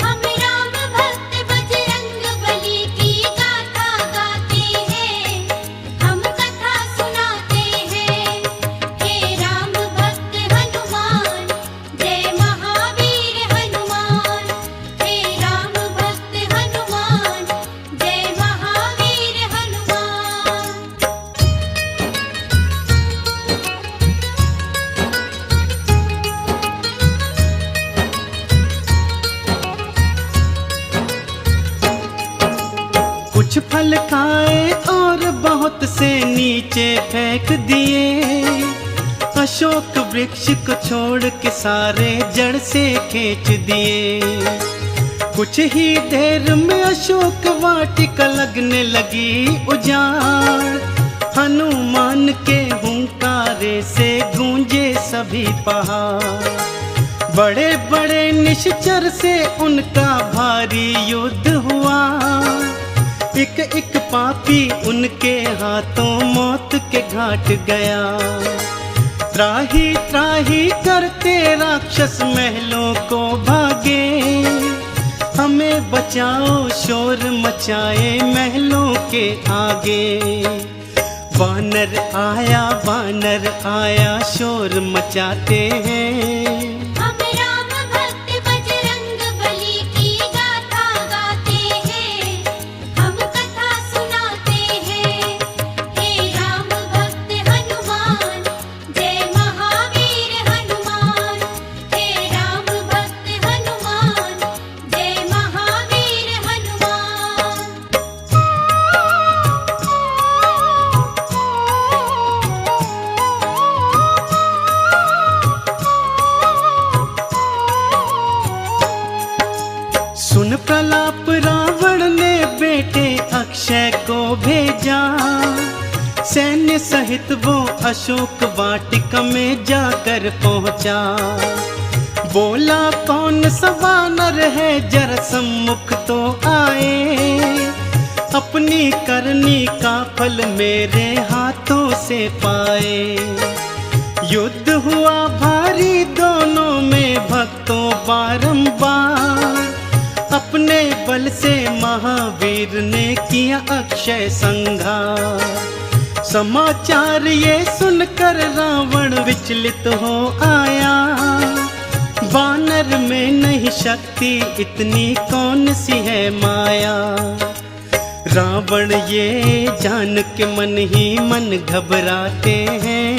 हम राम भक्त बजरंग बली की गाथा गाते हैं, हम कथा सुनाते हैं। हे राम भक्त हनुमान, जय महावीर हनुमान। हे राम भक्त हनुमान, जय महावीर हनुमान। फल खाए और बहुत से नीचे फेंक दिए। अशोक वृक्ष को छोड़ के सारे जड़ से खींच दिए। कुछ ही देर में अशोक वाटिका लगने लगी उजाड़। हनुमान के हुंकारे से गूंजे सभी पहाड़। बड़े बड़े निश्चर से उनका भारी युद्ध हुआ। एक एक पापी उनके हाथों मौत के घाट गया। त्राही त्राही करते राक्षस महलों को भागे। हमें बचाओ शोर मचाए महलों के आगे। वानर आया शोर मचाते हैं। हम राम भक्त बजरंग बली की गाथा गाते हैं। हम कथा सुनाते हैं। हे राम भक्त हनुमान, जय महावीर हनुमान। हे राम भक्त हनुमान, जय महावीर हनुमान। सुन प्रलाप रावण ने बेटे अक्षय को भेजा। सैन्य सहित वो अशोक वाटिका में जाकर पहुंचा। बोला कौन सा वानर है जरा सम्मुख तो आए। अपनी करनी का फल मेरे हाथों से पाए। युद्ध हुआ भारी दोनों में भक्तों बारंबार। अपने बल से महावीर ने किया अक्षय संहार। समाचार ये सुनकर रावण विचलित हो आया। वानर में नहीं शक्ति इतनी कौन सी है माया। रावण ये जान के मन ही मन घबराते हैं।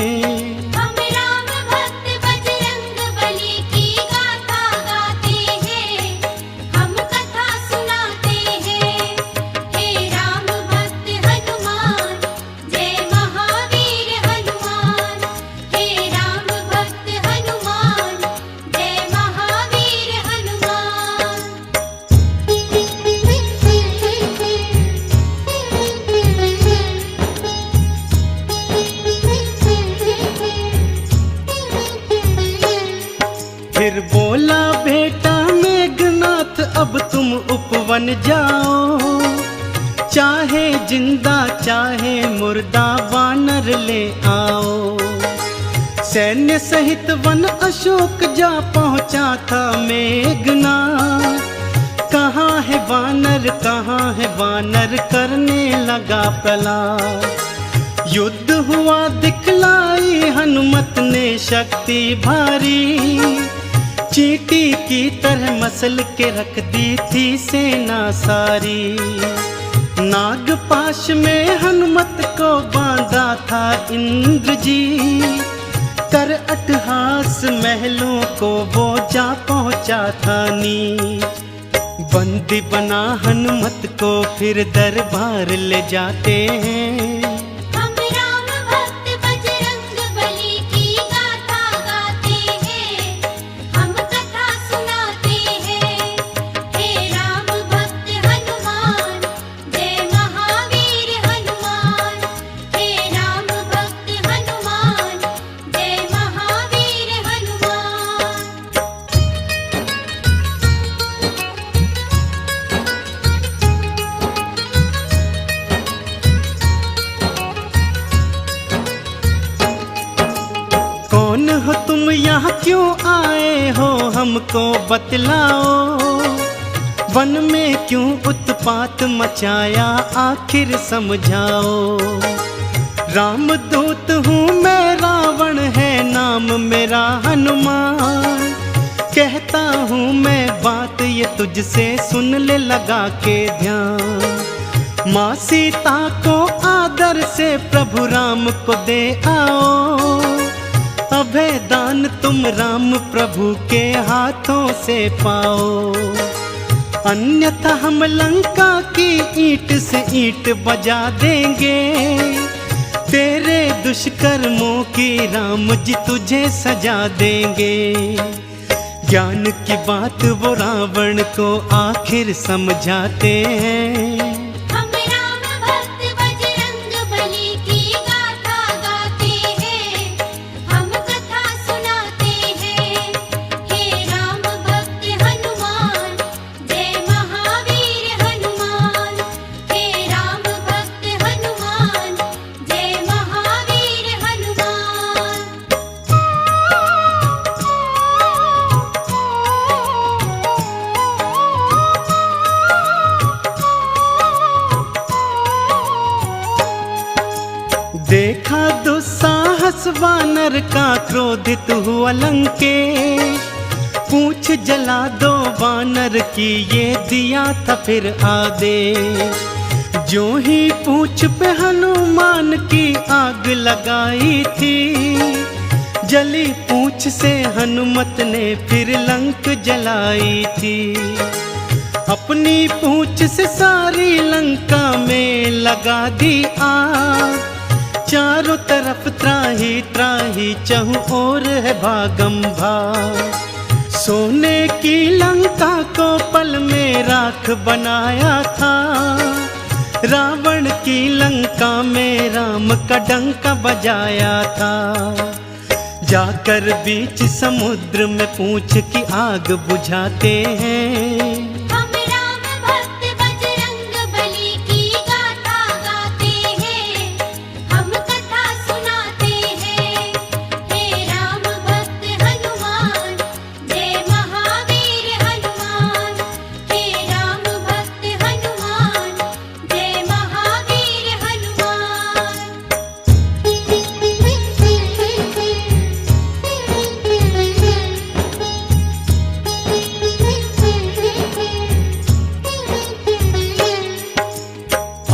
हम राम भक्त बजरंग बली की गाथा गाते हैं। हम कथा सुनाते हैं। हे राम भक्त हनुमान, जय महावीर हनुमान। हे राम भक्त हनुमान, जय महावीर हनुमान। फिर बोला बेटा मेघनाथ अब तुम उपवन जाओ। चाहे जिंदा चाहे मुर्दा वानर ले आओ। सैन्य सहित वन अशोक जा पहुंचा था मेघनाथ। कहाँ है वानर करने लगा प्रलाप। युद्ध हुआ दिखलाई हनुमत ने शक्ति भारी। चींटी की तरह मसल के रख दी थी सेना सारी। नागपाश में हनुमत को बांधा था इंद्र जी। कर अट्टहास महलों को वो जा पहुंचा था नीच। बंदी बना हनुमत को फिर दरबार ले जाते हैं। हम राम भक्त बजरंग बली की गाथा गाते हैं। हम कथा सुनाते हैं। हे राम भक्त हनुमान, जय महावीर हनुमान। हे राम भक्त हनुमान, जय महावीर हनुमान। कौन हो तुम यहाँ क्यों आए हो हमको बतलाओ। वन में क्यों उत्पात मचाया आखिर समझाओ। रामदूत हूँ मैं रावण है नाम मेरा हनुमान। कहता हूँ मैं बात ये तुझसे सुन ले लगा के ध्यान। माँ सीता को आदर से प्रभु राम को दे आओ। अभय दान तुम राम प्रभु के हाथों से पाओ। अन्यथा हम लंका की ईंट से ईंट बजा देंगे। तेरे दुष्कर्मों की राम जी तुझे सजा देंगे। ज्ञान की बात वो रावण को आखिर समझाते हैं। हम राम भक्त बजरंग बली की गाथा गाते हैं, हम कथा सुनाते हैं। हे राम भक्त हनुमान, जय महावीर हनुमान। हे राम भक्त हनुमान, जय महावीर हनुमान। देखा दुस्साहस वानर का क्रोधित हुआ लंकेश। पूछ जला दो वानर की ये दिया था फिर आदेश। जो ही पूछ पे हनुमान की आग लगाई थी, जली पूछ से हनुमत ने फिर लंक जलाई थी। अपनी पूछ से सारी लंका में लगा दी आग। चारों तरफ त्राही त्राही चहुं ओर है भागम भाग। सोने की लंका को पल में राख बनाया था। रावण की लंका में राम का डंका बजाया था। जाकर बीच समुद्र में पूछ की आग बुझाते हैं। हम राम भक्त बजरंग बली की गाथा गाते हैं, हम कथा सुनाते हैं। हे राम भक्त हनुमान, जय महावीर हनुमान। हे राम भक्त हनुमान, जय महावीर हनुमान।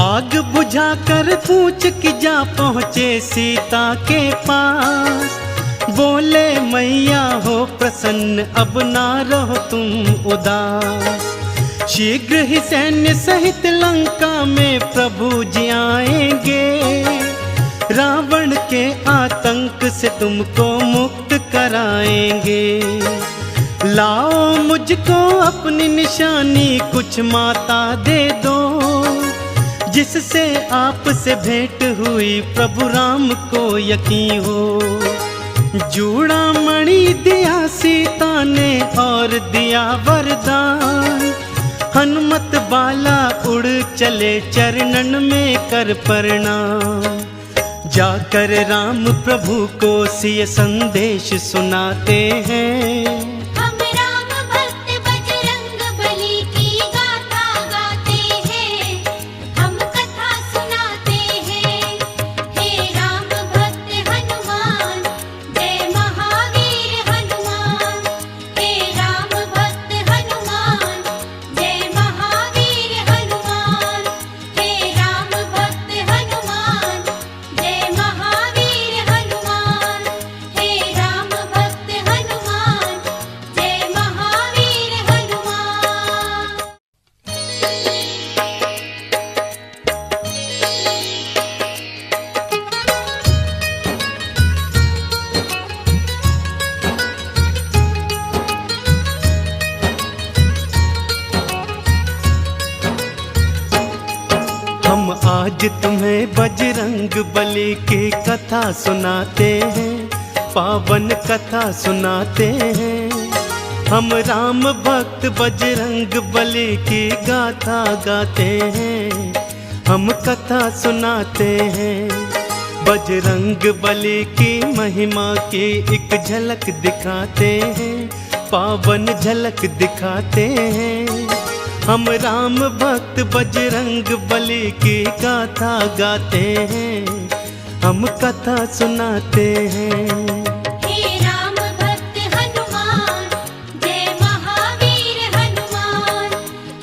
आग बुझाकर पूछ कि जा पहुँचे सीता के पास। बोले मैया हो प्रसन्न अब ना रहो तुम उदास। शीघ्र ही सैन्य सहित लंका में प्रभु जी आएंगे। रावण के आतंक से तुमको मुक्त कराएंगे। लाओ मुझको अपनी निशानी कुछ माता दे दो। जिससे आपसे भेंट हुई प्रभु राम को यकीन हो। जूड़ा मणि दिया सीता ने और दिया वरदान। हनुमत बाला उड़ चले चरणन में कर प्रणाम। जाकर राम प्रभु को सिय संदेश सुनाते हैं। हम राम भक्त बजरंग बली की गाथा गाते हैं, हम कथा सुनाते हैं। हे राम भक्त हनुमान, जय महावीर हनुमान। हे राम भक्त हनुमान, जय महावीर हनुमान। हे राम भक्त हनुमान, जय महावीर हनुमान। हे राम भक्त हनुमान, जय महावीर हनुमान। हम आज तुम्हें बजरंग बली की कथा सुनाते हैं। पावन कथा सुनाते हैं। हम राम भक्त बजरंग बली की गाथा गाते हैं। हम कथा सुनाते हैं। बजरंग बली की महिमा की एक झलक दिखाते हैं। पावन झलक दिखाते हैं। हम राम भक्त बजरंग बली की गाथा गाते हैं। हम कथा सुनाते हैं। हे राम भक्त हनुमान, जय महावीर हनुमान।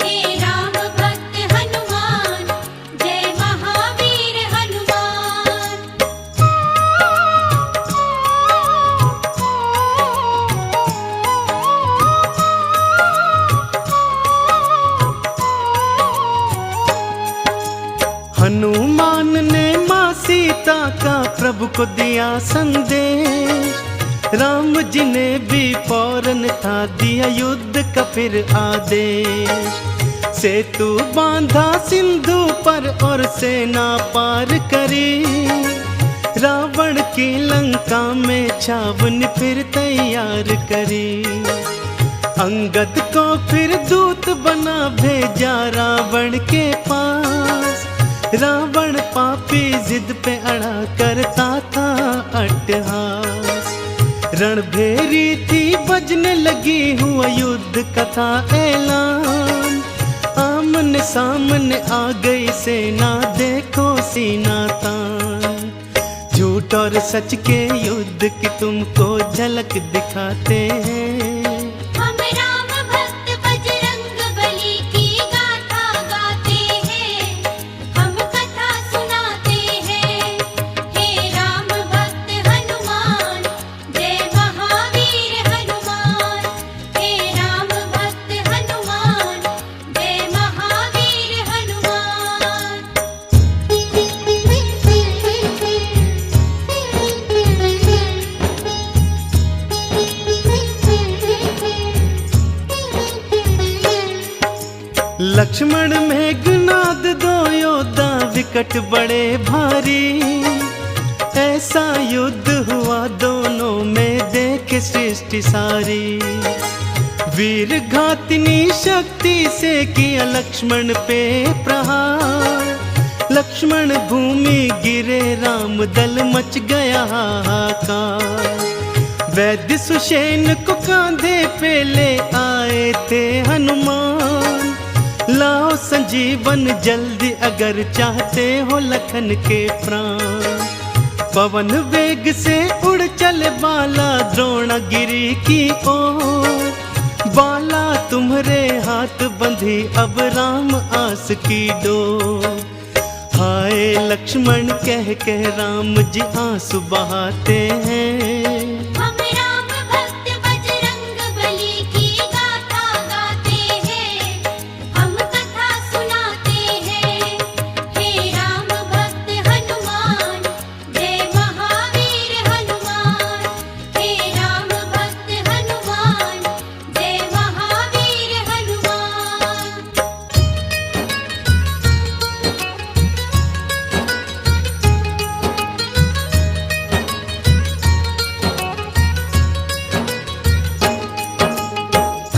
हे राम भक्त हनुमान, जय महावीर हनुमान। को दिया संदेश, राम जी ने भी फौरन था दिया युद्ध का फिर आदेश। सेतु बांधा सिंधु पर और सेना पार करी, रावण की लंका में छावनी फिर तैयार करी। अंगद को फिर दूत बना भेजा रावण के पास, रावण पापी जिद पे अड़ा करता था अट्टहास। रणभेरी थी बजने लगी हुआ युद्ध कथा ऐलान, आमने सामने आ गई सेना देखो सीना तान। झूठ और सच के युद्ध की तुमको झलक दिखाते हैं, हम राम भक्त बजरंग बली की गाथा गाते हैं, हम कथा सुनाते हैं। हे राम भक्त हनुमान, जय महावीर हनुमान। हे राम भक्त हनुमान, जय महावीर हनुमान। लक्ष्मण मेघनाद दो योद्धा विकट बड़े भारी, ऐसा युद्ध हुआ दोनों में देखे सृष्टि सारी। वीर घातिनी शक्ति से किया लक्ष्मण पे प्रहार, लक्ष्मण भूमि गिरे राम दल मच गया हाहाकार। वैद्य सुषेण को कांधे पे ले आए थे हनुमान, लाओ संजीवन जल्दी अगर चाहते हो लखन के प्राण। पवन वेग से उड़ चले बाला द्रोणगिरी की ओर, बाला तुम्हारे हाथ बंधी अब राम आस की डोर। हाय लक्ष्मण कह कह राम जी आंसू बहाते हैं, हम राम भक्त बजरंग बली की गाथा गाते हैं, हम कथा सुनाते हैं। हे राम भक्त हनुमान, जय महावीर हनुमान। हे राम भक्त हनुमान, जय महावीर हनुमान।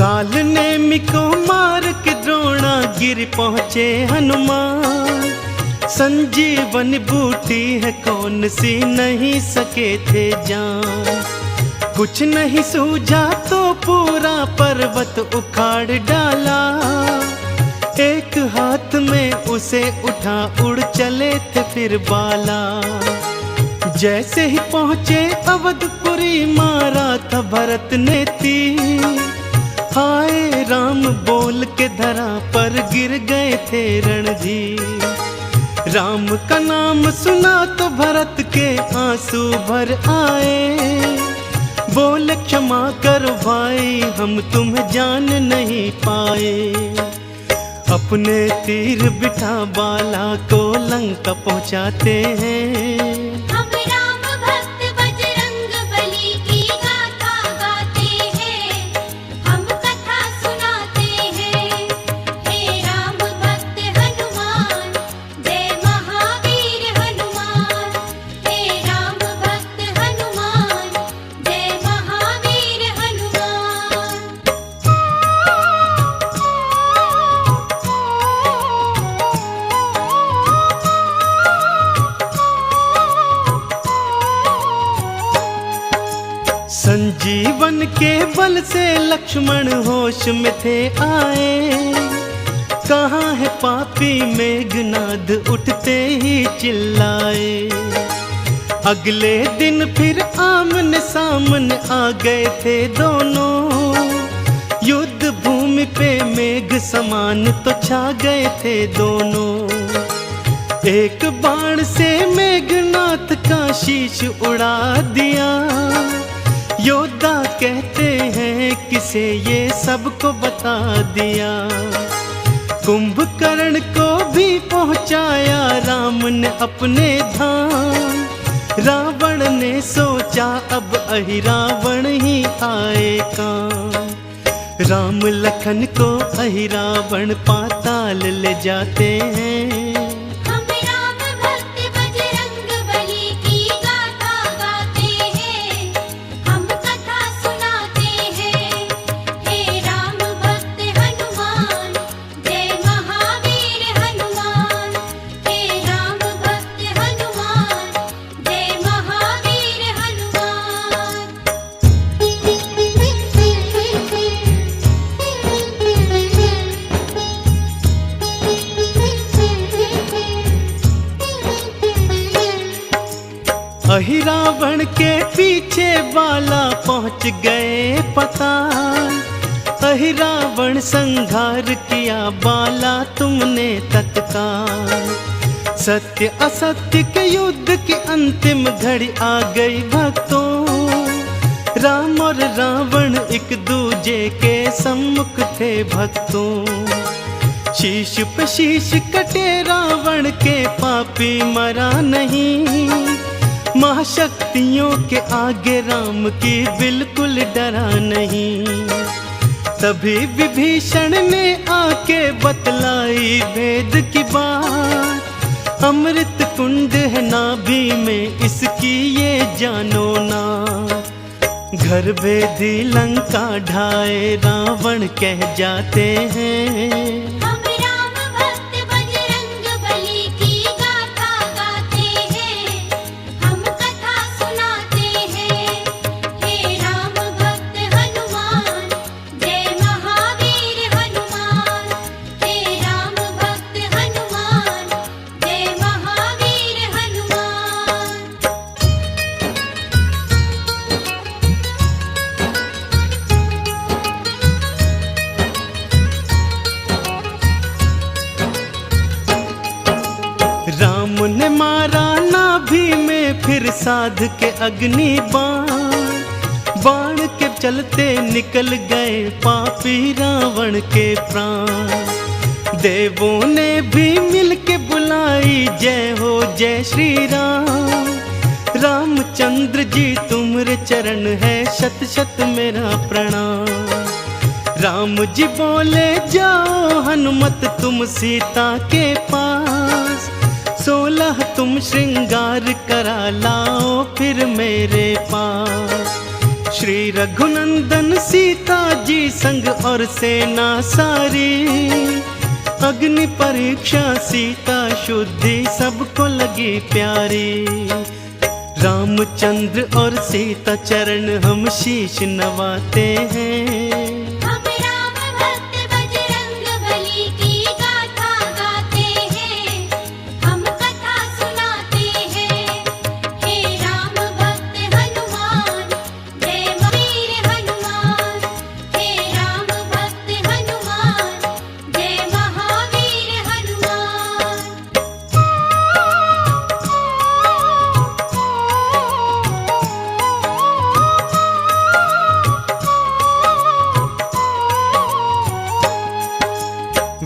काल नेमि को मार के द्रोणागिरि पहुँचे हनुमान। संजीवन बूटी है कौन सी नहीं सके थे जान, कुछ नहीं सूझा तो पूरा पर्वत उखाड़ डाला। एक हाथ में उसे उठा उड़ चले थे फिर बाला। जैसे ही पहुँचे अवधपुरी मारा था भरत ने तीर, हाय राम बोल के धरा पर गिर गए थे रणधीर। राम का नाम सुना तो भरत के आंसू भर आए, बोले क्षमा करो भाई हम तुम्हें जान नहीं पाए। अपने तीर बिठा बाला को लंका पहुंचाते हैं, हम राम भक्त बजरंग बली की गाथा गाते हैं, हम कथा सुनाते हैं। हे राम भक्त हनुमान, जय महावीर हनुमान। हे राम भक्त हनुमान, जय महावीर हनुमान। संजीवन के बल से लक्ष्मण होश में थे आए। कहाँ है पापी मेघनाद उठते ही चिल्लाए। अगले दिन फिर आमने सामने आ गए थे दोनों, युद्ध भूमि पे मेघ समान तो छा गए थे दोनों। एक बाण से मेघनाथ का शीश उड़ा दिया, योद्धा कहते हैं किसे ये सबको बता दिया। कुंभकर्ण को भी पहुंचाया राम ने अपने धाम, रावण ने सोचा अब अहिरावण ही आए काम। राम लखन को अहिरावण पाताल ले जाते हैं। हम राम भक्त बजरंग बली की गाथा गाते हैं, हम कथा सुनाते हैं। हे राम भक्त हनुमान, जय महावीर हनुमान। हे राम भक्त हनुमान, जय महावीर हनुमान। अहिरावण के पीछे वाला पहुंच गए पताल। अहिरावण संघार किया बाला तुमने तत्काल। सत्य असत्य के युद्ध की अंतिम घड़ी आ गई भक्तों। राम और रावण एक दूजे के सम्मुख थे भक्तों। शीश पे शीश कटे रावण के पापी मरा नहीं। महाशक्तियों के आगे राम की बिल्कुल डरा नहीं। तभी विभीषण ने आके बतलाई भेद की बात। अमृत कुंड है नाभि में इसकी ये जानो ना। घर भेदी लंका ढाए रावण कह जाते हैं। हम राम भक्त बजरंग बली की गाथा गाते हैं, हम कथा सुनाते हैं। हे राम भक्त हनुमान, जय महावीर हनुमान। हे राम भक्त हनुमान, जय महावीर हनुमान। राम ने मारा नाभि में फिर साध के अग्नि बाण। बाण के चलते निकल गए पापी रावण के प्राण। देवों ने भी मिल के बुलाई जय हो जय श्री राम। रामचंद्र जी तुम्हारे चरण है शत शत मेरा प्रणाम। राम जी बोले जाओ हनुमत तुम सीता के पास। 16 तुम श्रृंगार करा लाओ फिर मेरे पास। श्री रघुनंदन सीता जी संग और सेना सारी। अग्नि परीक्षा सीता शुद्धि सबको लगी प्यारी। रामचंद्र और सीता चरण हम शीश नवाते हैं। हम राम भक्त बजरंग बली की गाथा गाते हैं, हम कथा सुनाते हैं। हे राम भक्त हनुमान, जय महावीर हनुमान। हे राम भक्त हनुमान, जय महावीर हनुमान।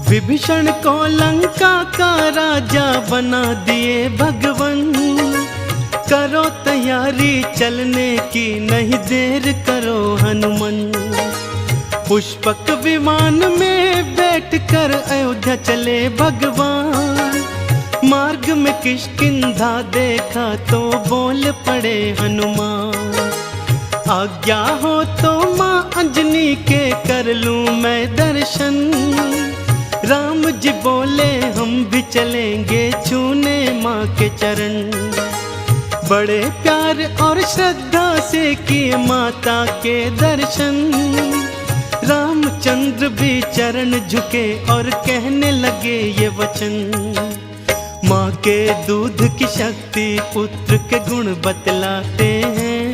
विभीषण को लंका का राजा बना दिए भगवन। करो तैयारी चलने की नहीं देर करो हनुमान। पुष्पक विमान में बैठकर अयोध्या चले भगवान। मार्ग में किष्किंधा देखा तो बोल पड़े हनुमान। आज्ञा हो तो माँ अंजनी के कर लूं मैं दर्शन। राम जी बोले हम भी चलेंगे छूने माँ के चरण। बड़े प्यार और श्रद्धा से किए माता के दर्शन। रामचंद्र भी चरण झुके और कहने लगे ये वचन। माँ के दूध की शक्ति पुत्र के गुण बतलाते हैं।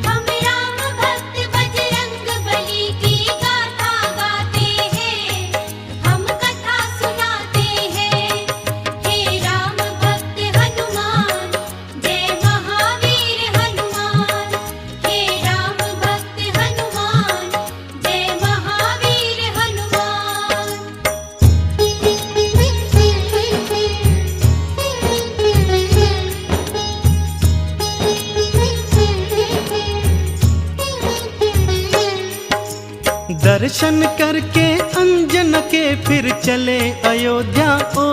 हम राम भक्त बजरंग बली की गाथा गाते हैं, हम कथा सुनाते हैं। हे राम भक्त हनुमान, जय महावीर हनुमान। हे राम भक्त हनुमान, जय महावीर हनुमान। दर्शन करके अंजन के फिर चले अयोध्या ओ,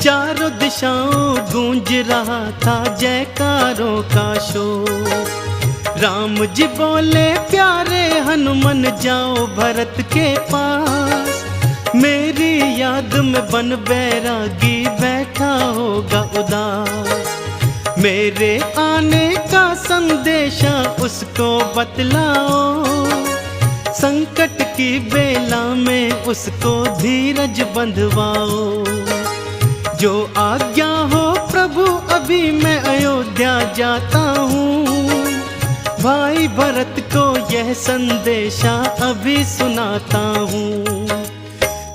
चारों दिशाओं गूंज रहा था जयकारों का शोर। राम जी बोले प्यारे हनुमान जाओ भरत के पास, मेरी याद में बन बैरागी बैठा होगा उदास। मेरे आने का संदेशा उसको बतलाओ, संकट की बेला में उसको धीरज बंधवाओ। जो आज्ञा हो प्रभु अभी मैं अयोध्या जाता हूँ, भाई भरत को यह संदेशा अभी सुनाता हूँ।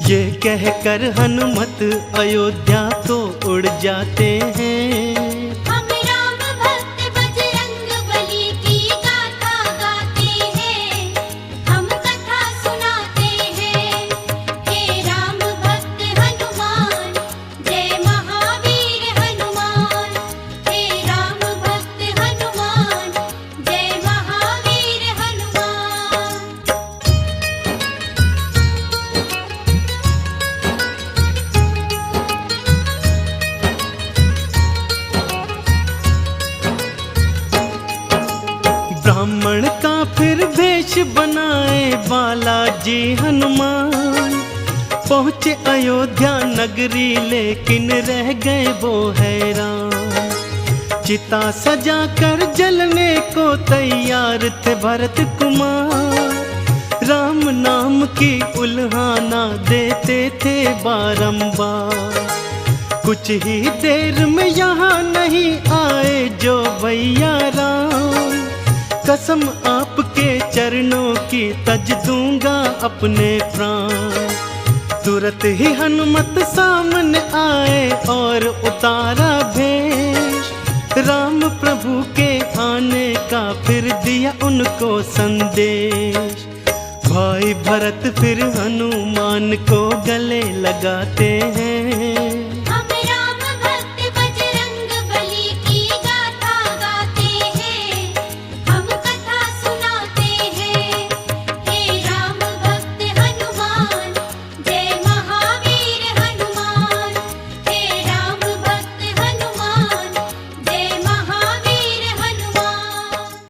ये कहकर हनुमत अयोध्या को उड़ जाते हैं। हम राम भक्त बजरंग बली की गाथा गाते हैं, हम कथा सुनाते हैं। हे राम भक्त हनुमान, जय महावीर हनुमान। हे राम भक्त हनुमान, जय महावीर हनुमान। ब्राह्मण का फिर वेश बनाए बालाजी हनुमान, पहुँचे अयोध्या नगरी लेकिन रह गए वो हैरान। चिता सजा कर जलने को तैयार थे भरत कुमार, राम नाम की उल्हाना देते थे बारंबार। कुछ ही देर में यहाँ नहीं आए जो भैया राम, कसम आपके चरणों की तज दूंगा अपने प्राण। तुरंत ही हनुमत सामने आए और उतारा भेष, राम प्रभु के आने का फिर दिया उनको संदेश। भाई भरत फिर हनुमान को गले लगाते हैं।